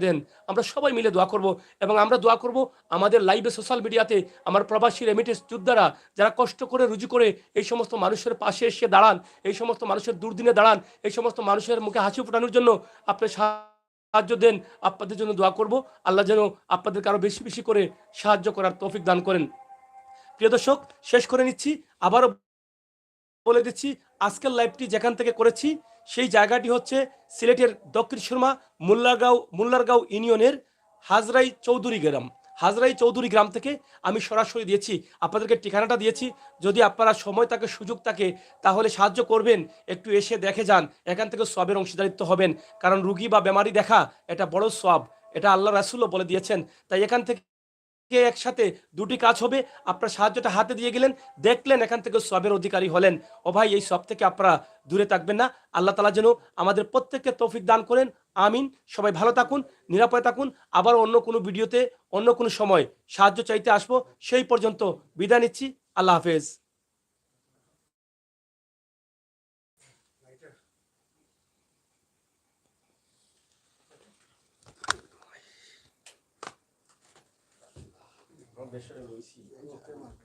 A: দেন। আমরা সবাই মিলে দোয়া করব, এবং আমরা দোয়া করব আমাদের লাইভে, সোশ্যাল মিডিয়াতে আমার প্রবাসী রেমিটেন্স যোদ্ধারা যারা কষ্ট করে রুজি করে এই সমস্ত মানুষের পাশে এসে দাঁড়ান, এই সমস্ত মানুষের দুর্দিনে দাঁড়ান, এই সমস্ত মানুষের মুখে হাসি ফোটানোর জন্য আপনি সাহায্য দেন। আপনাদের জন্য দোয়া করব, আল্লাহ যেন আপনাদেরকে আরো বেশি বেশি করে সাহায্য করার তৌফিক দান করেন। প্রিয় দর্শক, শেষ করে নিচ্ছি, আবারও বলে দিচ্ছি, আজকের লাইভটি যেখান থেকে করেছি সেই জায়গাটি হচ্ছে সিলেটের দক্ষিণ সুরমা মুল্লারগাঁও ইউনিয়নের হাজরাই চৌধুরী গ্রাম। হাজরাই চৌধুরী গ্রাম থেকে আমি সরাসরি দিয়েছি, আপনাদেরকে ঠিকানাটা দিয়েছি। যদি আপনারা সময় থাকে, সুযোগ থাকে, তাহলে সাহায্য করবেন, একটু এসে দেখে যান। এখান থেকে সওয়াবের অংশীদারিত্ব হবেন। কারণ রুগী বা বেমারি দেখা এটা বড় সওয়াব, এটা আল্লাহ রাসূলও বলে দিয়েছেন। তাই এখান থেকে একসাথে দুটি কাজ হবে। আপনার সাহায্যটা হাতে দিয়ে গেলেন, দেখলেন, এখান থেকে সবের অধিকারী হলেন। ও ভাই, এই সব থেকে আপনারা দূরে থাকবেন না। আল্লাহ তাআলা যেন আমাদের প্রত্যেককে তৌফিক দান করেন। আমিন। সবাই ভালো থাকুন, নিরাপদে থাকুন। আবার অন্য কোনো ভিডিওতে অন্য কোনো সময় সাহায্য চাইতে আসবো। সেই পর্যন্ত বিদায় নিচ্ছি। আল্লাহ হাফেজ।